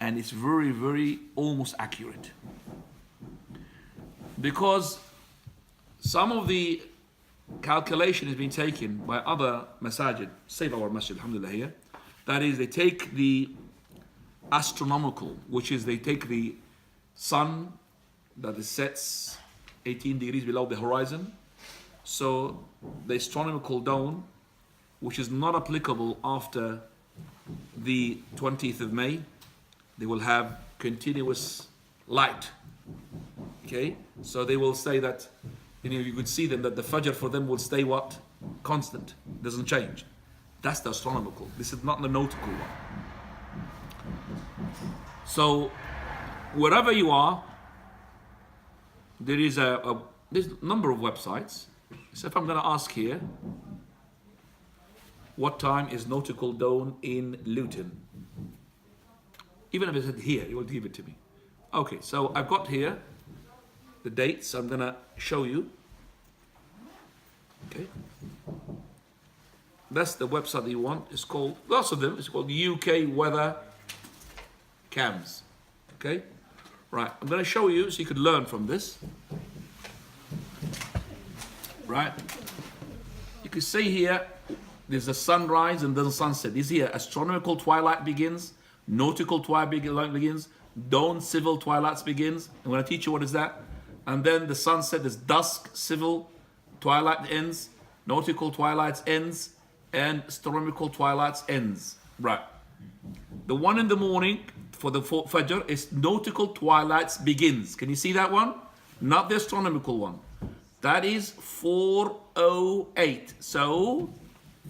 [SPEAKER 1] And it's very, very almost accurate. Because some of the calculation has been taken by other masajid, save our masjid, alhamdulillah here. That is, they take the astronomical, which is they take the sun that sets 18 degrees below the horizon. So the astronomical dawn, which is not applicable after the 20th of May, they will have continuous light. Okay, so they will say that, you could see them that the Fajr for them will stay what? Constant, doesn't change. That's the astronomical. This is not the nautical one. So wherever you are, there's a number of websites. So if I'm going to ask here, what time is nautical dawn in Luton? Even if it's here, you will give it to me. Okay, so I've got here the dates. I'm going to show you. Okay. That's the website that you want. It's called, lots of them, it's called UK Weather Cams. Okay? Right, I'm going to show you so you could learn from this. Right? You can see here, there's a sunrise and there's a sunset. This here, astronomical twilight begins, nautical twilight begins, dawn civil twilight begins. I'm going to teach you what is that. And then the sunset is dusk, civil twilight ends, nautical twilight ends, and astronomical twilight ends. Right. The one in the morning for the Fajr is nautical twilight begins. Can you see that one? Not the astronomical one. That is 4:08. So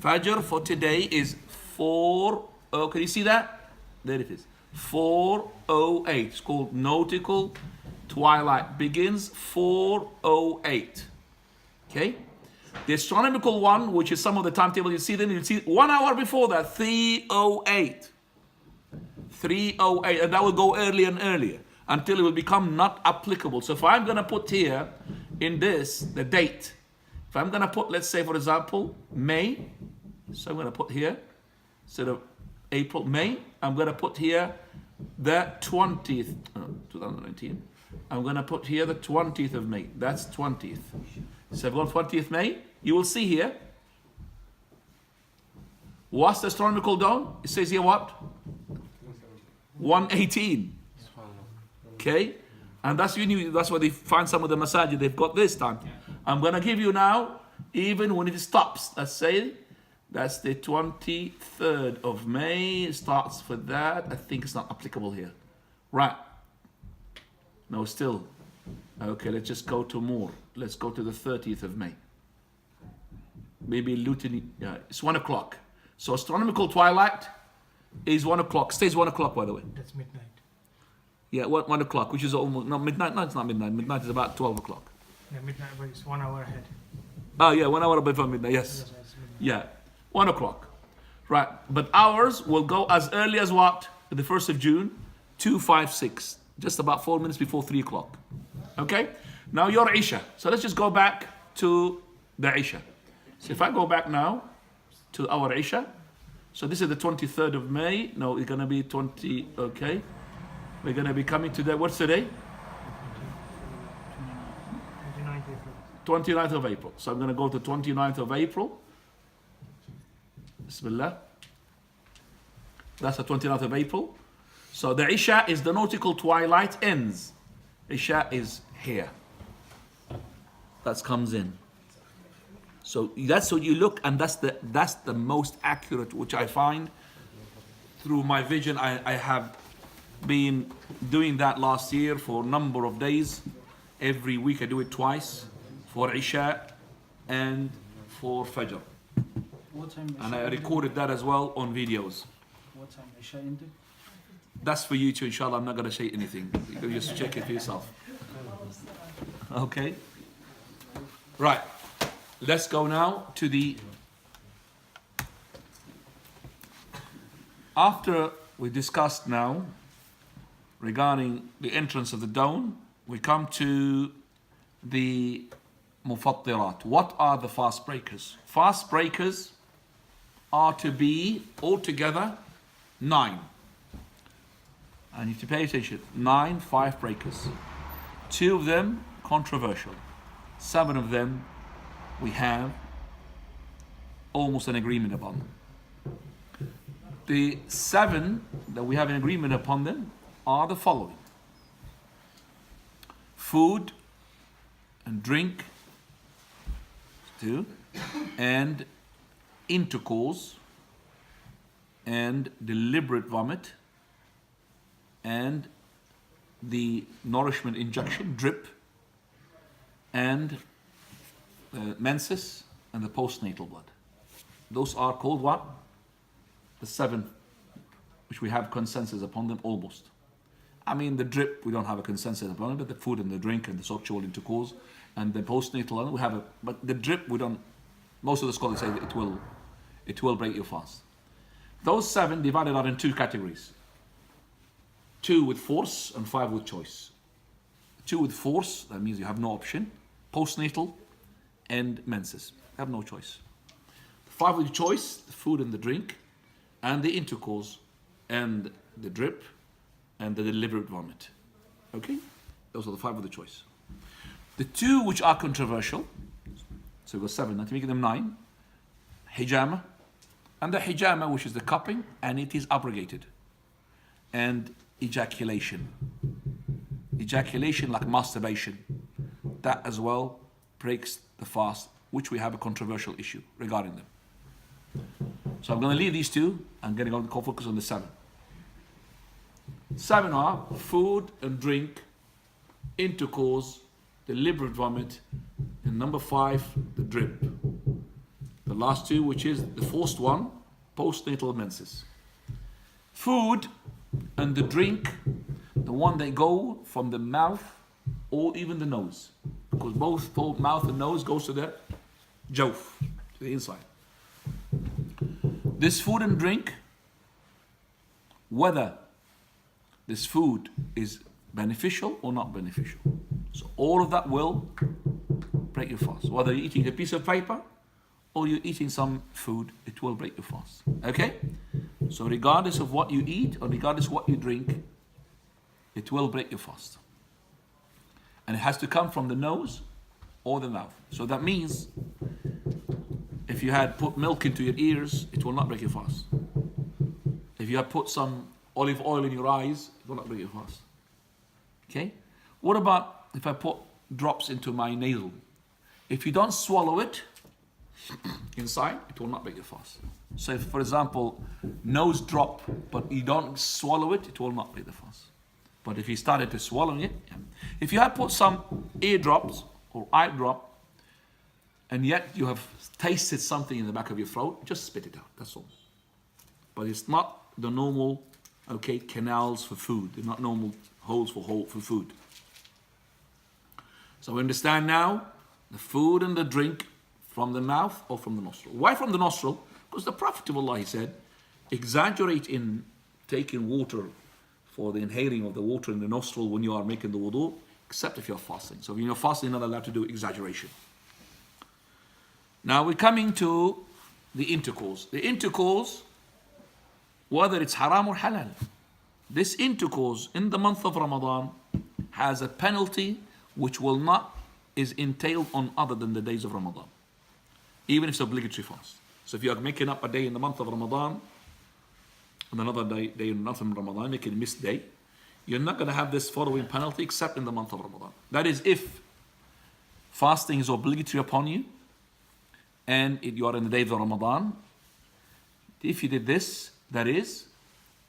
[SPEAKER 1] Fajr for today is 4:00. Can you see that? There it is. 4:08. It's called nautical twilight begins 4:08. Okay? The astronomical one, which is some of the timetable you see, then you see 1 hour before that, 3:08. 3:08, and that will go earlier and earlier until it will become not applicable. So if I'm going to put here in this the date, if I'm going to put, let's say for example, May, so I'm going to put here, instead of April, May, I'm going to put here the 20th, 2019. I'm going to put here the 20th of May. That's 20th. So I've got 20th May. You will see here. What's the astronomical dawn? It says here what? 1:18. Okay? And that's why they find some of the masajid, they've got this time. I'm going to give you now, even when it stops. Let's say that's the 23rd of May. It starts for that. I think it's not applicable here. Right. No, still. Okay, let's just go to more. Let's go to the 30th of May. Maybe Luton, yeah, it's 1 o'clock. So astronomical twilight is 1 o'clock. Stays 1 o'clock, by the way.
[SPEAKER 2] That's midnight.
[SPEAKER 1] Yeah, 1 o'clock, which is almost, no, midnight. No, it's not midnight. Midnight is about 12 o'clock.
[SPEAKER 2] Yeah, midnight, but it's 1 hour ahead.
[SPEAKER 1] Oh, yeah, 1 hour before midnight, yes. Yeah, 1 o'clock. Right, but ours will go as early as what? The 1st of June, 2:56. Just about 4 minutes before 3 o'clock. Okay? Now your Isha. So let's just go back to the Isha. So if I go back now to our Isha. So this is the 23rd of May. No, it's going to be 20. Okay. We're going to be coming to that. What's today? 29th of April. So I'm going to go to 29th of April. Bismillah. That's the 29th of April. So the Isha is the nautical twilight ends. Isha is here. That comes in. So that's what you look, and that's the most accurate, which I find through my vision. I have been doing that last year for a number of days. Every week I do it twice for Isha and for Fajr.
[SPEAKER 3] What time
[SPEAKER 1] and I recorded that as well on videos.
[SPEAKER 3] What time Isha ended?
[SPEAKER 1] That's for you too, inshallah. I'm not going to say anything. You can just check it for yourself. Okay. Right. Let's go now to the... After we discussed now regarding the entrance of the dawn, we come to the mufattirat. What are the fast breakers? Fast breakers are to be altogether 9. And you have to pay attention. 9 5 breakers. 2 of them controversial. 7 of them we have almost an agreement upon them. The 7 that we have an agreement upon them are the following: food and drink, 2, and intercourse and deliberate vomit, and the nourishment injection, drip, and menses, and the postnatal blood. Those are called what? The 7, which we have consensus upon them almost. I mean, the drip, we don't have a consensus upon it, but the food and the drink and the sexual intercourse and the postnatal, we have a, but the drip, we don't, most of the scholars say that it will break your fast. Those 7 divided are in 2 categories. 2 with force and 5 with choice. 2 with force, that means you have no option. Postnatal and menses, you have no choice. 5 with choice, the food and the drink, and the intercourse, and the drip, and the deliberate vomit. Okay? Those are the 5 with the choice. The 2 which are controversial, so we've got 7, now to make them 9, hijama, and the hijama, which is the cupping, and it is abrogated. And ejaculation. Ejaculation like masturbation. That as well breaks the fast, which we have a controversial issue regarding them. So I'm going to leave these 2. I'm going to go focus on the 7. 7 are food and drink, intercourse, deliberate vomit, and number 5, the drip. The last 2, which is the forced one, postnatal menses. Food and the drink, the one they go from the mouth or even the nose, because both mouth and nose goes to the jawf, to the inside. This food and drink, whether this food is beneficial or not beneficial. So all of that will break your fast. Whether you're eating a piece of paper or you're eating some food, it will break your fast. Okay? So regardless of what you eat or regardless of what you drink, it will break your fast. And it has to come from the nose or the mouth. So that means if you had put milk into your ears, it will not break your fast. If you had put some olive oil in your eyes, it will not break your fast. Okay? What about if I put drops into my nasal? If you don't swallow it inside, it will not break your fast. So if, for example, nose drop, but you don't swallow it, it will not break the fast. But if you started to swallowing it, yeah. If you had put some ear drops or eye drop, and yet you have tasted something in the back of your throat, just spit it out, that's all. But it's not the normal, okay, canals for food. They're not normal holes for food. So we understand now the food and the drink from the mouth or from the nostril. Why from the nostril? Because the Prophet of Allah, he said, exaggerate in taking water for the inhaling of the water in the nostril when you are making the wudu, except if you're fasting. So when you're fasting, you're not allowed to do exaggeration. Now we're coming to the intercourse. The intercourse, whether it's haram or halal, this intercourse in the month of Ramadan has a penalty which is entailed on other than the days of Ramadan, even if it's obligatory fast. So if you are making up a day in the month of Ramadan and another day not in Ramadan, making a missed day, you're not going to have this following penalty except in the month of Ramadan. That is if fasting is obligatory upon you and you are in the day of Ramadan. If you did this, that is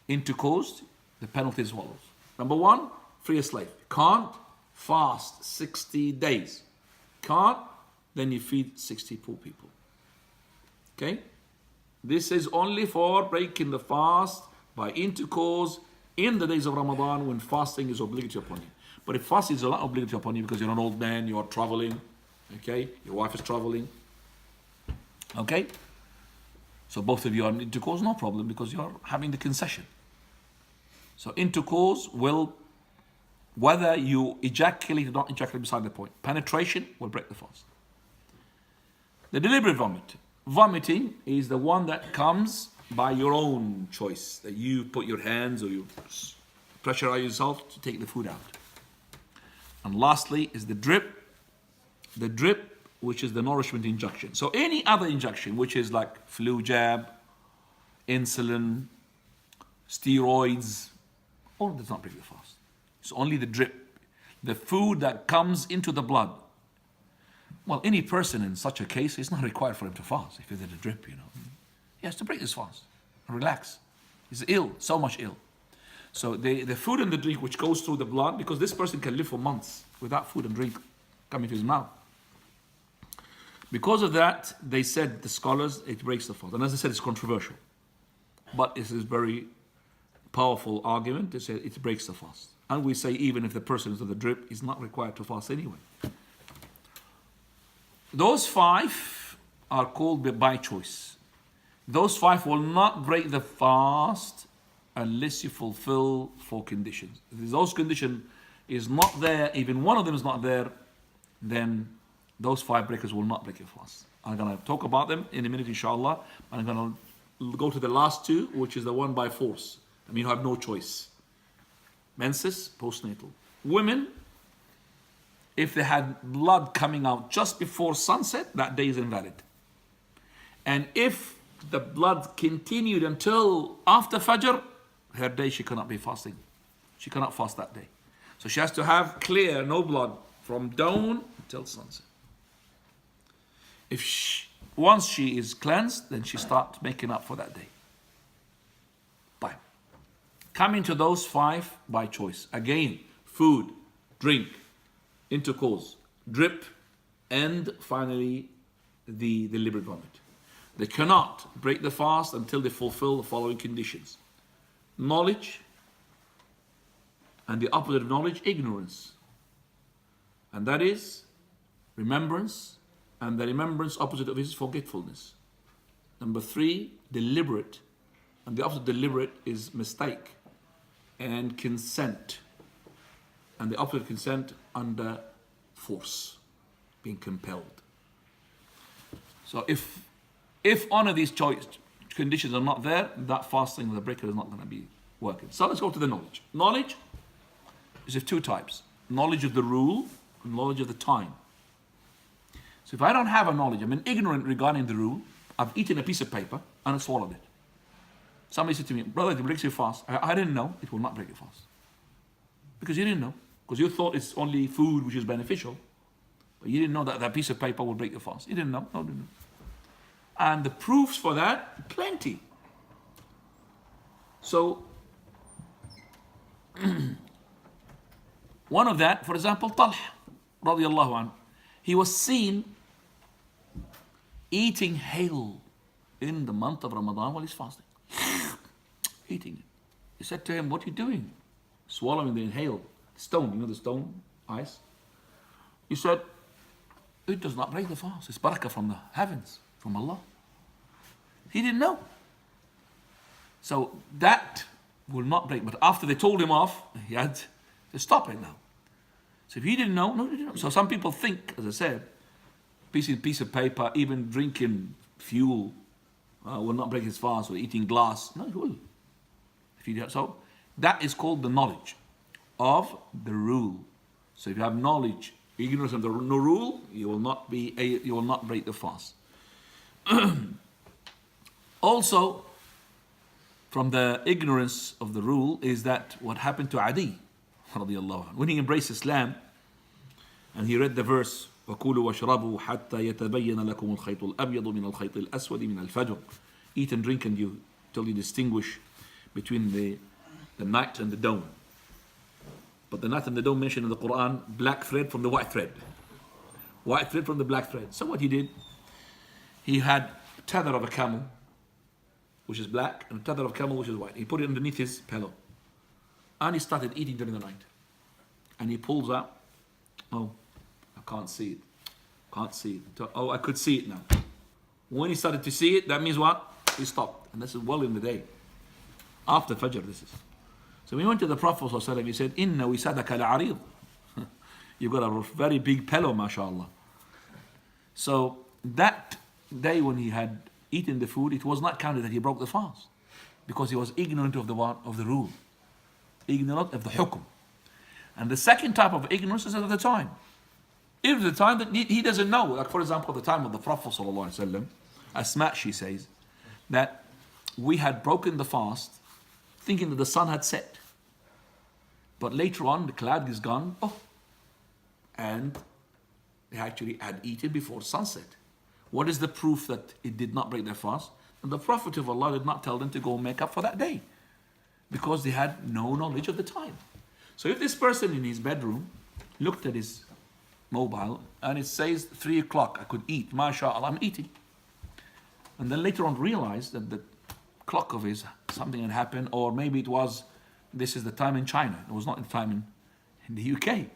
[SPEAKER 1] intercourse, the penalty is as follows. Number 1, free a slave. Can't fast 60 days. Can't, then you feed 60 poor people. Okay? This is only for breaking the fast by intercourse in the days of Ramadan when fasting is obligatory upon you. But if fasting is not obligatory upon you because you're an old man, you are traveling, okay? Your wife is traveling, okay? So both of you are in intercourse, no problem, because you're having the concession. So intercourse will, whether you ejaculate or not ejaculate, beside the point. Penetration will break the fast. The deliberate vomit. Vomiting is the one that comes by your own choice, that you put your hands or you pressurize yourself to take the food out. And lastly is the drip. The drip, which is the nourishment injection. So any other injection, which is like flu jab, insulin, steroids, all does not break the fast. It's only the drip, the food that comes into the blood. Well, any person in such a case, it's not required for him to fast if he did a drip, you know. He has to break his fast and relax. He's ill, so much ill. So the food and the drink which goes through the blood, because this person can live for months without food and drink coming to his mouth. Because of that, they said, the scholars, it breaks the fast. And as I said, it's controversial. But it is a very powerful argument to say it breaks the fast. And we say even if the person is on the drip, he's not required to fast anyway. Those 5 are called by choice. Those 5 will not break the fast unless you fulfill 4 conditions. If those conditions is not there, even one of them is not there, then those 5 breakers will not break your fast. I'm going to talk about them in a minute, inshallah. I'm going to go to the last 2, which is the one by force. I mean, you have no choice. Menses, postnatal. Women, if they had blood coming out just before sunset, that day is invalid. And if the blood continued until after Fajr, her day she cannot be fasting. She cannot fast that day. So she has to have clear, no blood, from dawn until sunset. Once she is cleansed, then she starts making up for that day. Bye. Coming to those 5 by choice. Again, food, drink, intercourse, drip, and finally the deliberate vomit. They cannot break the fast until they fulfill the following conditions. Knowledge, and the opposite of knowledge, ignorance. And that is remembrance, and the remembrance opposite of it is forgetfulness. Number 3, deliberate, and the opposite of deliberate is mistake. And consent, and the opposite of consent under force, being compelled. So if one of these choice conditions are not there, that fasting of the breaker is not going to be working. So let's go to the knowledge. Knowledge is of 2 types. Knowledge of the rule and knowledge of the time. So if I don't have a knowledge, I'm ignorant regarding the rule, I've eaten a piece of paper and I swallowed it. Somebody said to me, brother, it breaks your fast. I didn't know. It will not break your fast. Because you didn't know. Because you thought it's only food which is beneficial. But you didn't know that that piece of paper will break your fast. You didn't know. No, didn't know. And the proofs for that, plenty. So, one of that, for example, Talha, radiallahu anhu, he was seen eating hail in the month of Ramadan while he's fasting. Eating it. He said to him, what are you doing? Swallowing the inhaled stone, you know the stone, ice. He said, it does not break the fast. It's barakah from the heavens, from Allah. He didn't know. So that will not break. But after they told him off, he had to stop it now. So if he didn't know, no, he didn't know. So some people think, as I said, piece of paper, even drinking fuel will not break his fast, or eating glass. No, it will. If you do, so that is called the knowledge of the rule. So if you have knowledge, ignorance of the no rule, you will not break the fast. Also, from the ignorance of the rule is that what happened to Adi, radiallahu anhu, when he embraced Islam, and he read the verse, وَكُولُوا وَاشْرَبُوا حَتَّى يَتَبَيَّنَ لَكُمُ الْخَيْطُ الْأَبْيَضُ مِنَ الْخَيْطِ الْأَسْوَدِ مِنَ الْفَجْرِ. Eat and drink till you distinguish between the night and the dawn. But the night and the dawn mentioned in the Quran, black thread from the white thread. White thread from the black thread. So what he did, he had a tether of a camel, which is black, and a tether of a camel, which is white. He put it underneath his pillow. And he started eating during the night. And he pulls out, oh, I can't see it. Can't see it. Oh, I could see it now. When he started to see it, that means what? He stopped. And this is well in the day. After Fajr, this is. So we went to the Prophet ﷺ, he said, Inna wisadaka la'arid. You've got a very big pillow, mashallah. So that day when he had eaten the food, it was not counted that he broke the fast. Because he was ignorant of the rule. Ignorant of the hukum. And the second type of ignorance is at the time. If the time that he doesn't know, like for example, the time of the Prophet ﷺ, Asma, she says, that we had broken the fast thinking that the sun had set. But later on, the cloud is gone, and they actually had eaten before sunset. What is the proof that it did not break their fast? And the Prophet of Allah did not tell them to go make up for that day. because they had no knowledge of the time. So if this person in his bedroom looked at his mobile and it says 3 o'clock, I could eat, mashallah, I'm eating. And then later on realized that the clock of his, something had happened, or maybe it was, this is the time in China. It was not the time in the UK.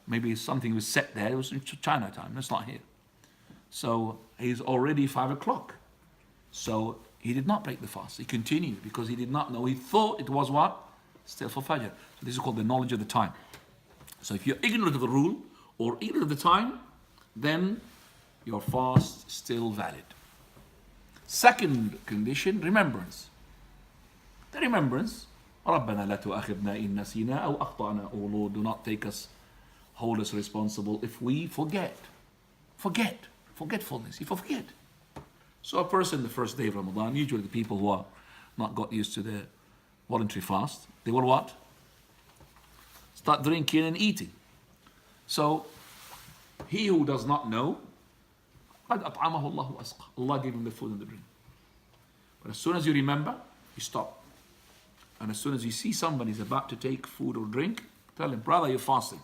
[SPEAKER 1] Maybe something was set there, it was in China time, that's not here. So he's already 5 o'clock. So he did not break the fast. He continued because he did not know. He thought it was what? Still for Fajr. So this is called the knowledge of the time. So if you're ignorant of the rule or ignorant of the time, then your fast is still valid. Second condition, remembrance. The remembrance, رَبَّنَا لَا تُؤَخِذْنَا إِن نَسِينَا أَوْ أَخْطَأْنَا. Oh Lord, do not hold us responsible if we forget. Forgetfulness, if you forget. So a person the first day of Ramadan, usually the people who are not got used to the voluntary fast, they will what? Start drinking and eating. So he who does not know, قَدْ أَطْعَمَهُ اللَّهُ وَأَسْقَى. Allah gave him the food and the drink. But as soon as you remember, you stop. And as soon as you see somebody is about to take food or drink, tell him, brother, you're fasting.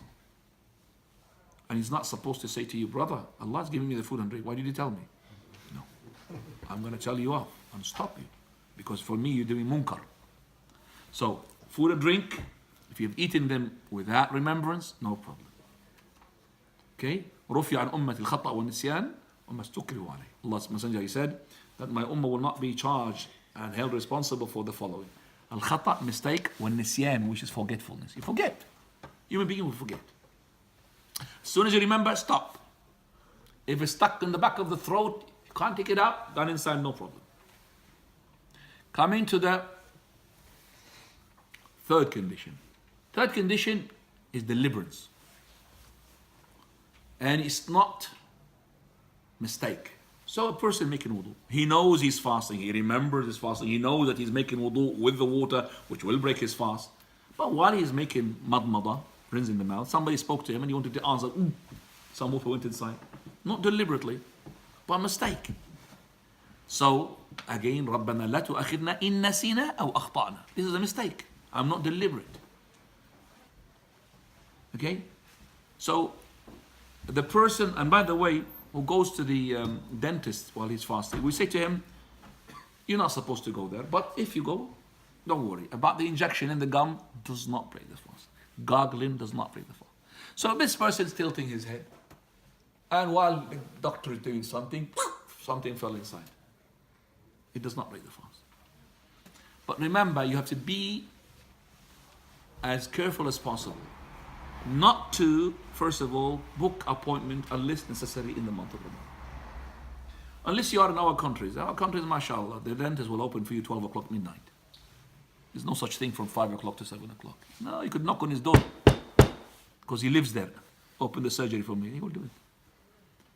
[SPEAKER 1] And he's not supposed to say to you, brother, Allah's giving me the food and drink. Why did you tell me? No. I'm going to tell you off and stop you. Because for me, you're doing munkar. So, food and drink, if you've eaten them without remembrance, no problem. Okay? رُفِعَ عَنْ أُمَّةِ الْخَطَأ وَالنِّسْيَانِ وَمَا اسْتُكْرِهُ عَلَيْهِ. Allah's Messenger, he said that my ummah will not be charged and held responsible for the following. Al-khata, mistake, وَالنِّسْيَانِ, which is forgetfulness. You forget. Human being will forget. As soon as you remember, stop. If it's stuck in the back of the throat, you can't take it out, down inside, no problem. Coming to the third condition. Third condition is deliverance. And it's not mistake. So a person making wudu, he knows he's fasting, he remembers he's fasting, he knows that he's making wudu with the water, which will break his fast. But while he's making madmada, rinsing the mouth, somebody spoke to him and he wanted to answer, some water went inside. Not deliberately, but mistake. So, again, رَبَّنَا لَا تُؤَخِذْنَا إِن نَسِينَا أَوْ أَخْطَأْنَا. This is a mistake. I'm not deliberate. Okay? So, the person, and by the way, who goes to the dentist while he's fasting, we say to him, you're not supposed to go there, but if you go, don't worry. About the injection in the gum does not break the fast. Gargling does not break the fast. So this person is tilting his head. And while the doctor is doing something, something fell inside. It does not break the fast. But remember, you have to be as careful as possible. Not to, first of all, book appointment unless necessary in the month of Ramadan. Unless you are in our countries. Our countries, mashallah, the dentist will open for you 12 o'clock midnight. There's no such thing from 5 o'clock to 7 o'clock. No, you could knock on his door because he lives there. Open the surgery for me. He will do it.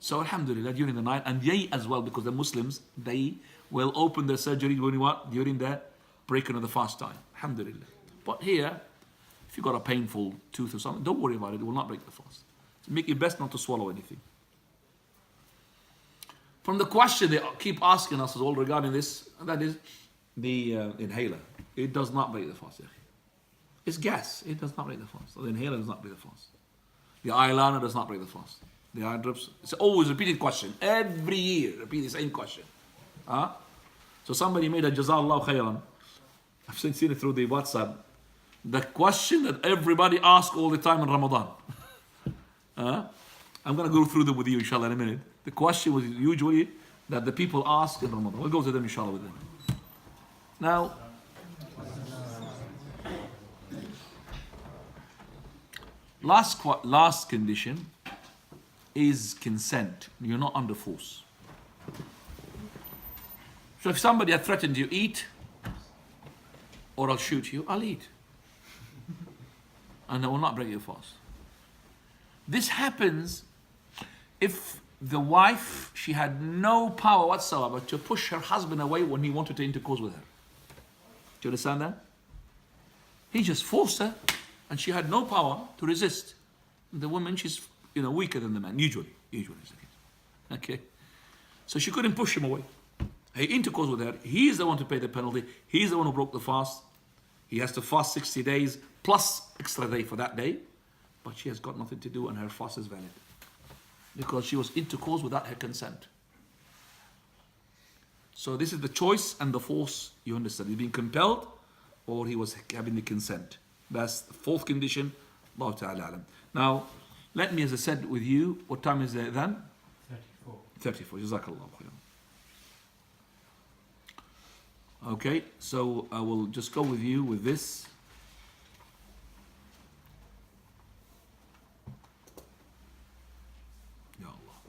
[SPEAKER 1] So alhamdulillah, during the night, and they as well, because the Muslims, they will open their surgery during what? During the breaking of the fast time. Alhamdulillah. But here, if you've got a painful tooth or something, don't worry about it. It will not break the fast. So make your best not to swallow anything. From the question they keep asking us all regarding this, and that is the inhaler. It does not break the fast. It's gas. It does not break the fast. So the inhaler does not break the fast. The eyeliner does not break the fast. The eye drops. It's always a repeated question. Every year, repeat the same question. So somebody made a Jazallahu khairan. I've seen it through the WhatsApp. The question that everybody asks all the time in Ramadan. I'm going to go through them with you, inshallah, in a minute. The question was usually that the people ask in Ramadan. We'll go to them, inshallah, with them. Now, last condition is consent. You're not under force. So if somebody had threatened you, eat, or I'll shoot you, I'll eat. And I will not break your fast. This happens if the wife, she had no power whatsoever to push her husband away when he wanted to intercourse with her. Do you understand that? He just forced her, and she had no power to resist. The woman, she's weaker than the man, usually is the case. Okay? So she couldn't push him away. He intercourse with her, he's the one to pay the penalty, he's the one who broke the fast. He has to fast 60 days plus extra day for that day, but she has got nothing to do and her fast is valid. Because she was intercourse without her consent. So this is the choice and the force, you understand. He's being compelled or he was having the consent. That's the fourth condition. Allah Ta'ala alam. Now, let me, as I said with you, what time is it then? 34. Jazakallah khair. Okay, so I will just go with you with this. Ya Allah.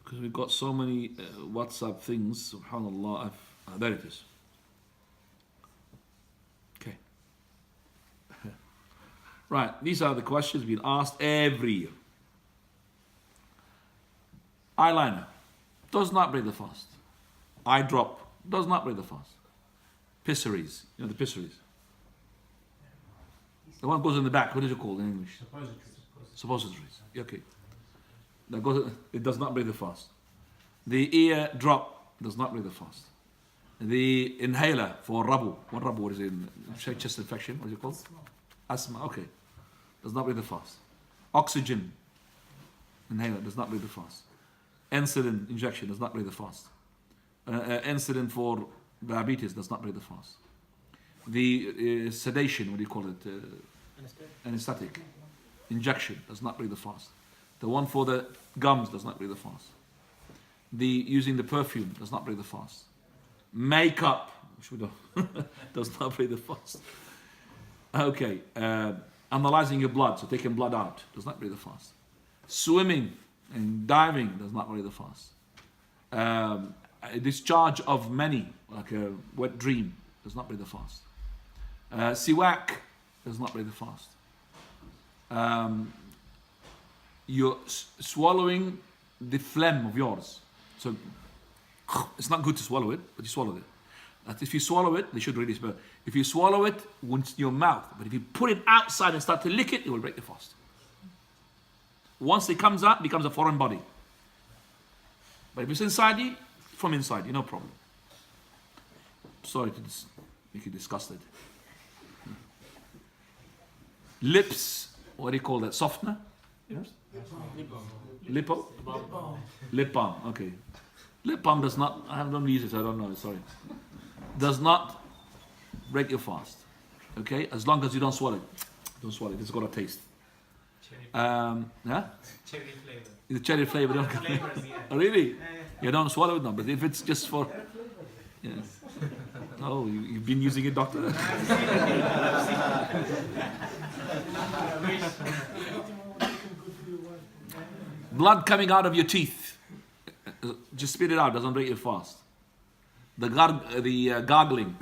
[SPEAKER 1] Because we've got so many WhatsApp things, subhanAllah, there it is. Okay. Right, these are the questions being asked every year. Eyeliner does not break the fast. Eye drop does not break the fast. Pessaries, you know the pessaries. The one goes in the back, what is it called in English? Suppositories. Okay. That goes, it does not break the fast. The ear drop does not break the fast. The inhaler for rabu, what is it? Chest infection, what is it called? Asthma, okay. Does not break the fast. Oxygen inhaler does not break the fast. Insulin injection does not break the fast. Insulin for diabetes does not break the fast. The sedation, what do you call it? Anesthetic injection does not break the fast. The one for the gums does not break the fast. The using the perfume does not break the fast. Makeup, which we don't, does not break the fast. Okay, analyzing your blood, so taking blood out, does not break the fast. Swimming and diving does not break the fast. A discharge of mani, like a wet dream, does not break the fast. Siwak does not break the fast. You're swallowing the phlegm of yours. So it's not good to swallow it, but you swallowed it. That if you swallow it, they should really smell. If you swallow it, it's in your mouth. But if you put it outside and start to lick it, it will break the fast. Once it comes out, it becomes a foreign body. But if it's inside you, from inside you, no problem. Sorry to make you disgusted. Lips, what do you call that? Softener? Yes? Lipo? Lip balm, okay. Lip balm does not, I don't use it, so I don't know, sorry. Does not break your fast. Okay? As long as you don't swallow it. Don't swallow it, it's got a taste. Yeah?
[SPEAKER 2] Cherry flavor.
[SPEAKER 1] The cherry flavor. Don't
[SPEAKER 2] Flavors, yeah.
[SPEAKER 1] Oh, really? You don't swallow it now, but if it's just for... Yeah. Oh, you've been using it, doctor? Blood coming out of your teeth. Just spit it out, doesn't break your fast. The gargling.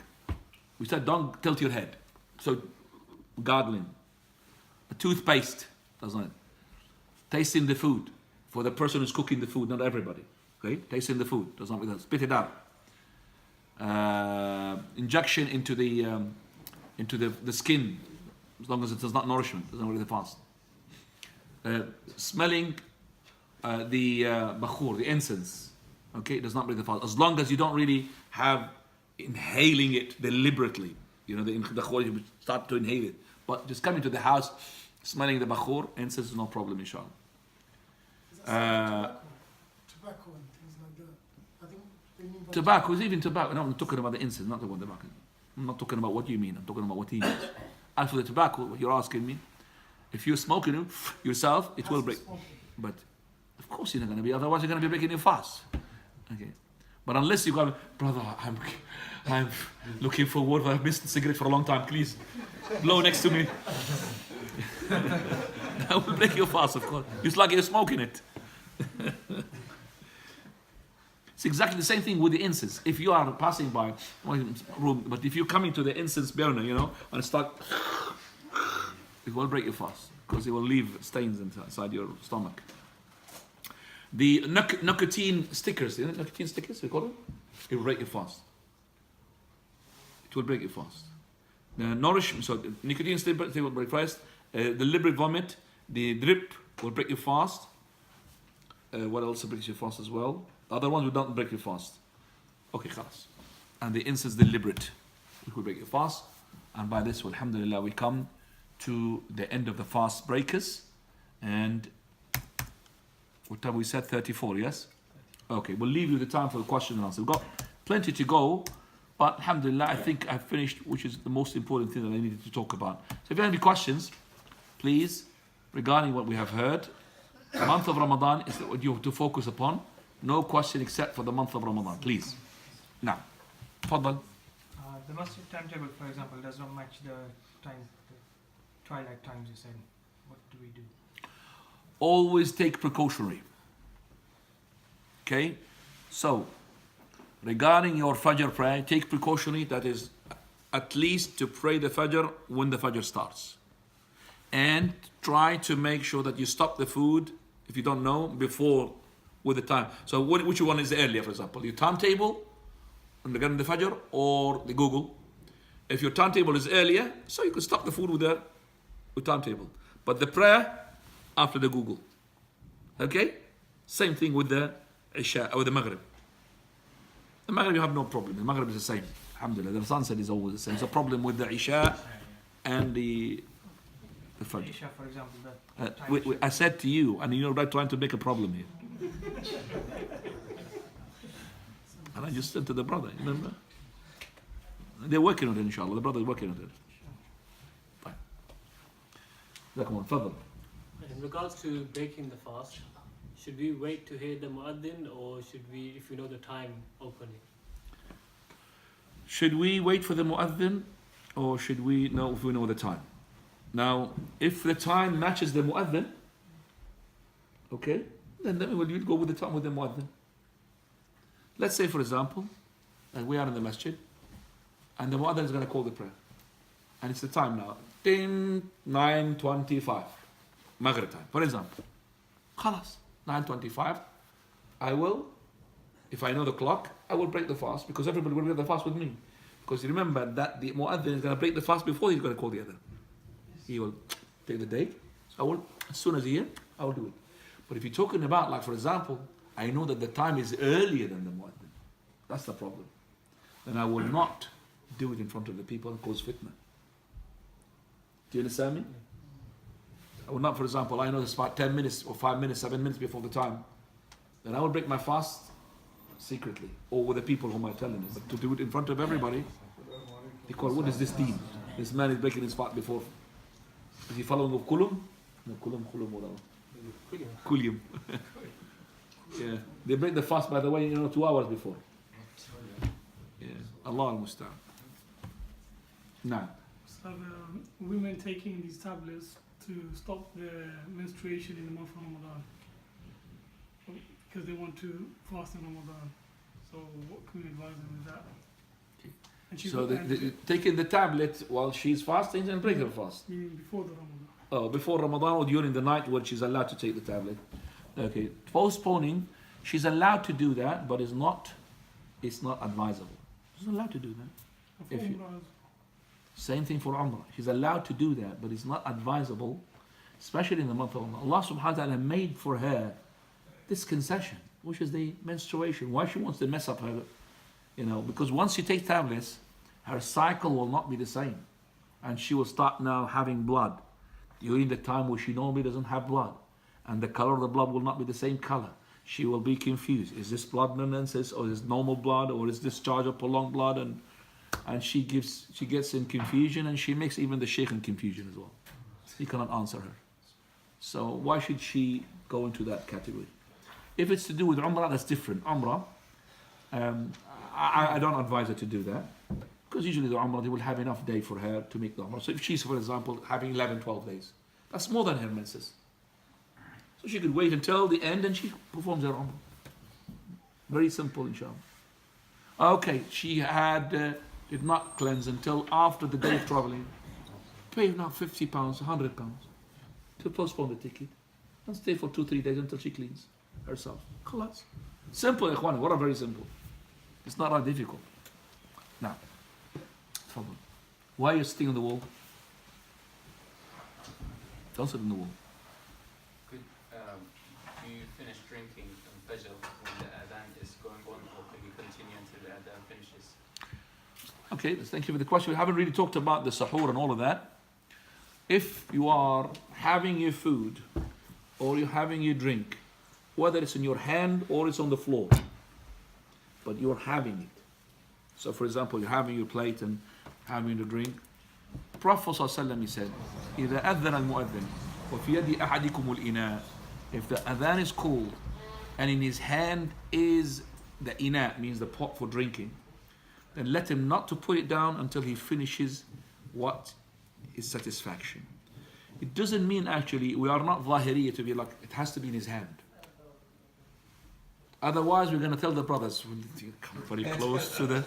[SPEAKER 1] We said don't tilt your head. So, gargling. A toothpaste, doesn't it? Tasting the food. For the person who's cooking the food, not everybody. Okay? Tasting the food, does not break the fast. Spit it out. Injection into the skin, as long as it does not nourishment, doesn't break the fast. Smelling the bakhur, the incense, okay, does not break the fast. As long as you don't really have inhaling it deliberately, you know, the bakhur, you start to inhale it. But just coming to the house, smelling the bakhur, incense is no problem, inshallah.
[SPEAKER 4] Tobacco and things like that. I think they mean by
[SPEAKER 1] Tobacco is even tobacco. No, I'm talking about the incense, not the one tobacco. I'm not talking about what you mean. I'm talking about what he means. And for the tobacco, what you're asking me, if you're smoking it yourself, it will break. But of course you're not going to be. Otherwise, you're going to be breaking your fast. Okay. But unless you go, brother, I'm looking forward. I've missed the cigarette for a long time. Please blow next to me. That will break your fast, of course. It's like you're smoking it. It's exactly the same thing with the incense. If you are passing by my room, but if you're coming to the incense burner, you know, and start, it will break your fast because it will leave stains inside your stomach. The nicotine stickers, you know, nicotine stickers, we call them? it will break your fast. It will break your fast. The nourishment, so the nicotine stimulant will break fast. The deliberate vomit, the drip will break your fast. What else breaks your fast as well? Other ones will not break your fast. Okay, khalas. And the incense deliberate, which will break your fast. And by this, alhamdulillah, we come to the end of the fast breakers. And what time we said? 34, yes? Okay, we'll leave you the time for the question and answer. We've got plenty to go, but alhamdulillah, I think I've finished, which is the most important thing that I needed to talk about. So if you have any questions, please, regarding what we have heard, the month of Ramadan is what you have to focus upon. No question except for the month of Ramadan, please. Now, Fadal.
[SPEAKER 2] The Masjid timetable, for example, does not match the time, the twilight times you said. What do we do?
[SPEAKER 1] Always take precautionary. Okay? So, regarding your Fajr prayer, take precautionary, that is at least to pray the Fajr when the Fajr starts. And try to make sure that you stop the food, if you don't know, before with the time. So which one is earlier, for example? Your timetable, regarding the Fajr, or the Google? If your timetable is earlier, so you can stop the food with the timetable. But the prayer, after the Google. Okay? Same thing with the Isha, or the Maghrib. The Maghrib you have no problem. The Maghrib is the same. Alhamdulillah, the sunset is always the same. It's a problem with the Isha and the Fajr.
[SPEAKER 2] Isha, for example, the time
[SPEAKER 1] I said to you, and you're right trying to make a problem here. And I just said to the brother, remember? They're working on it, inshallah. The brother is working on it. Fine. Fadl.
[SPEAKER 5] In regards to breaking the fast, should we wait to hear the muaddin, or should we, if we know the time, open it?
[SPEAKER 1] Should we wait for the muaddin, or should we know if we know the time? Now, if the time matches the muaddin, okay, then we'll go with the time with the muaddin. Let's say, for example, that we are in the masjid, and the muaddin is going to call the prayer. And it's the time now, 9:25, Maghrib time, for example. Khalas, 9:25, I will, if I know the clock, I will break the fast, because everybody will break the fast with me. Because you remember that the muaddin is going to break the fast before he's going to call the other. He will take the date. So I will, as soon as he hears, I will do it. But if you're talking about, like for example, I know that the time is earlier than the muaddin. That's the problem. Then I will not do it in front of the people and cause fitna. Do you understand me? I will not, for example, I know it's about 10 minutes or 5 minutes, 7 minutes before the time. Then I will break my fast secretly, or with the people whom I'm telling it. But to do it in front of everybody, they call, what is this deen? This man is breaking his fast before. Is he following of kulum? No, kulum, kulium. Yeah, they break the fast, by the way, 2 hours before. Yeah, Allah al-Musta'an. Now.
[SPEAKER 6] So women taking these tablets to stop the menstruation in the month of Ramadan, because they want to fast in Ramadan. So what can we advise them with that? And
[SPEAKER 1] So taking the tablet while she's fasting and break her fast.
[SPEAKER 6] Meaning before the Ramadan.
[SPEAKER 1] Oh, before Ramadan or during the night when she's allowed to take the tablet. Okay, postponing, she's allowed to do that, but it's not advisable. She's allowed to do that.
[SPEAKER 6] Before
[SPEAKER 1] If you-
[SPEAKER 6] Umrah,
[SPEAKER 1] Same thing for Umrah. She's allowed to do that, but it's not advisable, especially in the month of Umrah. Allah subhanahu wa ta'ala made for her this concession, which is the menstruation. Why she wants to mess up her, because once she takes tablets, her cycle will not be the same. And she will start now having blood during the time where she normally doesn't have blood. And the color of the blood will not be the same color. She will be confused. Is this blood nonsense, or is normal blood, or is discharge of prolonged blood? And she gets in confusion, and she makes even the sheikh in confusion as well. He cannot answer her. So why should she go into that category? If it's to do with Umrah, that's different. Umrah, I don't advise her to do that, because usually the Umrah, they will have enough day for her to make the Umrah. So if she's, for example, having 11, 12 days, that's more than her menses. So she could wait until the end and she performs her Umrah. Very simple, inshallah. Okay, she did not cleanse until after the day of traveling. Pay now £50, £100 to postpone the ticket and stay for 2-3 days until she cleans herself. Khalas. Simple, ikhwan, what a very simple. It's not that difficult. Now, trouble. Why are you sitting on the wall? Don't sit on the wall.
[SPEAKER 7] Could you finish drinking on Fajr when the adhan is going on, or could you continue until the adhan finishes?
[SPEAKER 1] Okay, thank you for the question. We haven't really talked about the sahur and all of that. If you are having your food or you're having your drink, whether it's in your hand or it's on the floor, but you're having it. So for example, you're having your plate and having the drink. Prophet ﷺ, he said, إِذَا أَذَّنَ الْمُؤَذِّنُ وَفِي يَدِ أَحَدِكُمُ الْإِنَاءِ. If the adhan is called and in his hand is the ina, means the pot for drinking, then let him not to put it down until he finishes what is satisfaction. It doesn't mean actually, we are not zahiriyya to be like, it has to be in his hand. Otherwise, we're going to tell the brothers, you come very close to the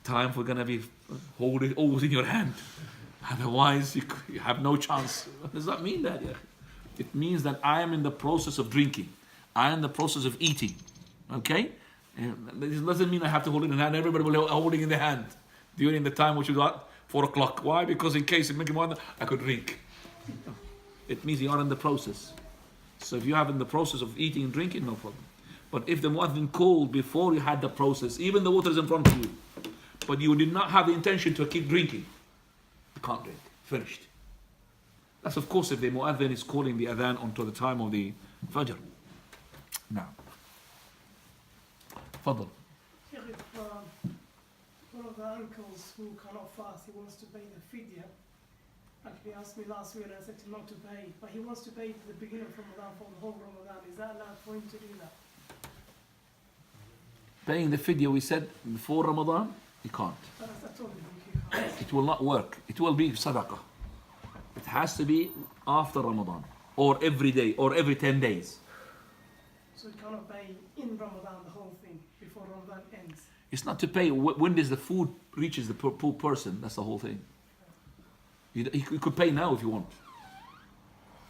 [SPEAKER 1] time we're going to be holding always in your hand. Otherwise, you have no chance. What does that mean that? Yeah? It means that I am in the process of drinking. I am in the process of eating. Okay? And this doesn't mean I have to hold it in hand. Everybody will hold it in their hand during the time which is what? 4 o'clock. Why? Because in case it makes more, I could drink. It means you are in the process. So if you are in the process of eating and drinking, no problem. But if the muadhin called before you had the process, even the water is in front of you, but you did not have the intention to keep drinking, you can't drink. Finished. That's of course if the muadhin is calling the adhan onto the time of the fajr. Now. Fadl.
[SPEAKER 4] If one of the uncles who cannot fast, he wants to pay the fidya. Actually asked me last week and I said to him not to pay, but he wants to pay to the beginning of Ramadan for the whole Ramadan. Is that allowed for him to do that?
[SPEAKER 1] Paying the fidya, we said before Ramadan, he can't.
[SPEAKER 4] But I told him he can't.
[SPEAKER 1] It will not work. It will be sadaqah. It has to be after Ramadan, or every day, or every 10 days.
[SPEAKER 4] So he cannot pay in Ramadan the whole thing before Ramadan ends.
[SPEAKER 1] It's not to pay when does the food reaches the poor person. That's the whole thing. You could pay now if you want.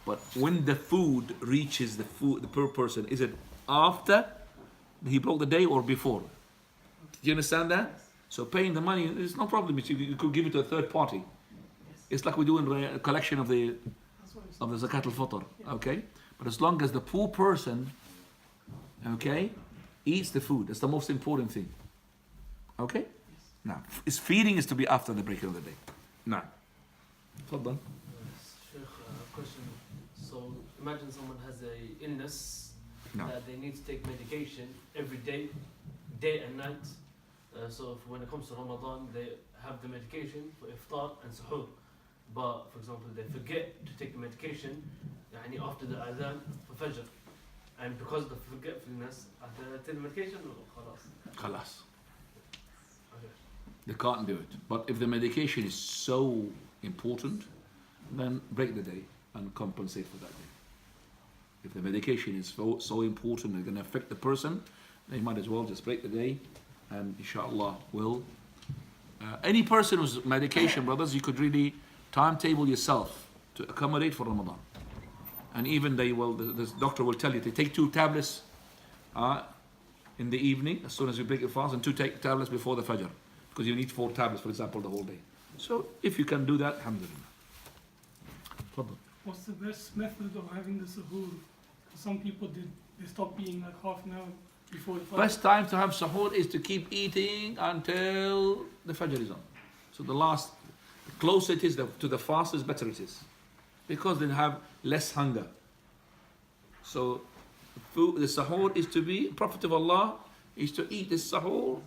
[SPEAKER 1] But when the food reaches the poor person, is it after he broke the day or before? Do you understand that?
[SPEAKER 4] Yes.
[SPEAKER 1] So paying the money is no problem. You could give it to a third party.
[SPEAKER 4] Yes.
[SPEAKER 1] It's like we do in a collection of the
[SPEAKER 4] That's what he said.
[SPEAKER 1] of the zakat al-fitr.
[SPEAKER 4] Yeah.
[SPEAKER 1] Okay? But as long as the poor person, okay, eats the food, that's the most important thing. Okay? Now, his feeding is to be after the break of the day. Now. تفضل.
[SPEAKER 5] Sheikh, question. So imagine someone has a illness
[SPEAKER 1] No.
[SPEAKER 5] that they need to take medication every day, day and night. So when it comes to Ramadan, they have the medication for iftar and suhoor. But for example, they forget to take the medication يعني after the adhan for fajr. And because of the forgetfulness, after take the medication, خلاص.
[SPEAKER 1] خلاص.
[SPEAKER 5] Okay.
[SPEAKER 1] They can't do it. But if the medication is so important, then break the day and compensate for that day. If the medication is so important and going to affect the person, then you might as well just break the day and inshallah will. Any person who's medication, brothers, you could really timetable yourself to accommodate for Ramadan. And even the doctor will tell you to take 2 tablets in the evening as soon as you break your fast and 2 tablets before the Fajr. Because you need 4 tablets, for example, the whole day. So if you can do that, alhamdulillah. Fadl.
[SPEAKER 6] What's the best method of having the suhoor? Some people they stop eating like half an hour before the fajr.
[SPEAKER 1] Best time to have sahur is to keep eating until the Fajr is on. So the closer it is to the fast, is better it is. Because they have less hunger. So the sahur is to be, Prophet of Allah is to eat this sahur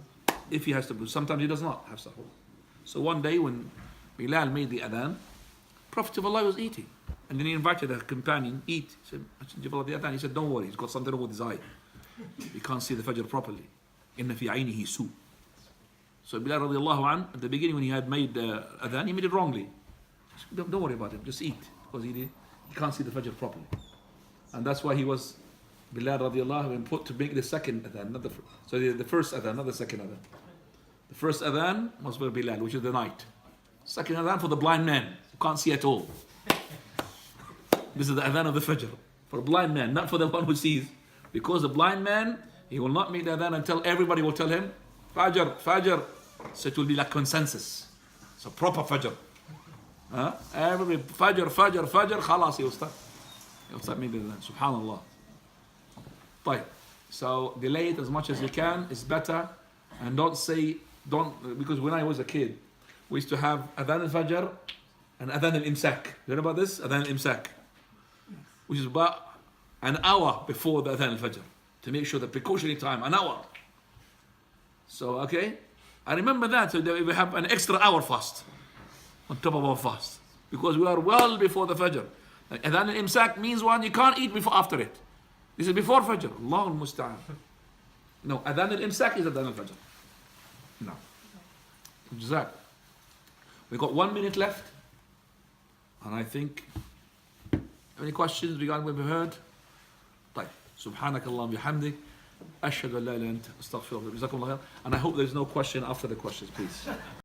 [SPEAKER 1] if he has to. Sometimes he does not have sahur. So one day when Bilal made the adhan, Prophet of Allah was eating. And then he invited a companion, eat. He said, Messenger of Allah, the adhan. He said, don't worry, he's got something wrong with his eye. He can't see the Fajr properly. Inna fi aynihi su. So Bilal radiallahu anh, at the beginning when he had made adhan, he made it wrongly. He said, don't worry about him, just eat. Because he can't see the Fajr properly. And that's why he was, Bilal radiallahu anh, put to make the second adhan, not the first. So the first adhan, not the second adhan. The first adhan was for Bilal, which is the night. Second adhan for the blind man who can't see at all. This is the adhan of the Fajr. For a blind man, not for the one who sees. Because the blind man, He will not make the adhan until everybody will tell him, Fajr, Fajr. So it will be like consensus. It's a proper Fajr. Huh? Everybody, Fajr, Fajr, Fajr, khalas, he will start. He will start making the adhan. Subhanallah. طيب. So delay it as much as you can is better. And because when I was a kid, we used to have adhan al-Fajr and adhan al-Imsak. You know about this? Adhan al-Imsak. Which is about an hour before the adhan al-Fajr. To make sure the precautionary time, an hour. So, okay. I remember that. So we have an extra hour fast. On top of our fast. Because we are well before the Fajr. Adhan al-Imsak means one, you can't eat before after it. This is before Fajr. Allah al-Musta'an. No, adhan al-Imsak is adhan al-Fajr. No. Jazak. We've got 1 minute left. And I think, any questions regarding what we've heard? طيب. سبحانك اللهم وبحمدك أشهد أن لا إله إلا أنت أستغفرك. جزاكم الله خير. And I hope there's no question after the questions, please.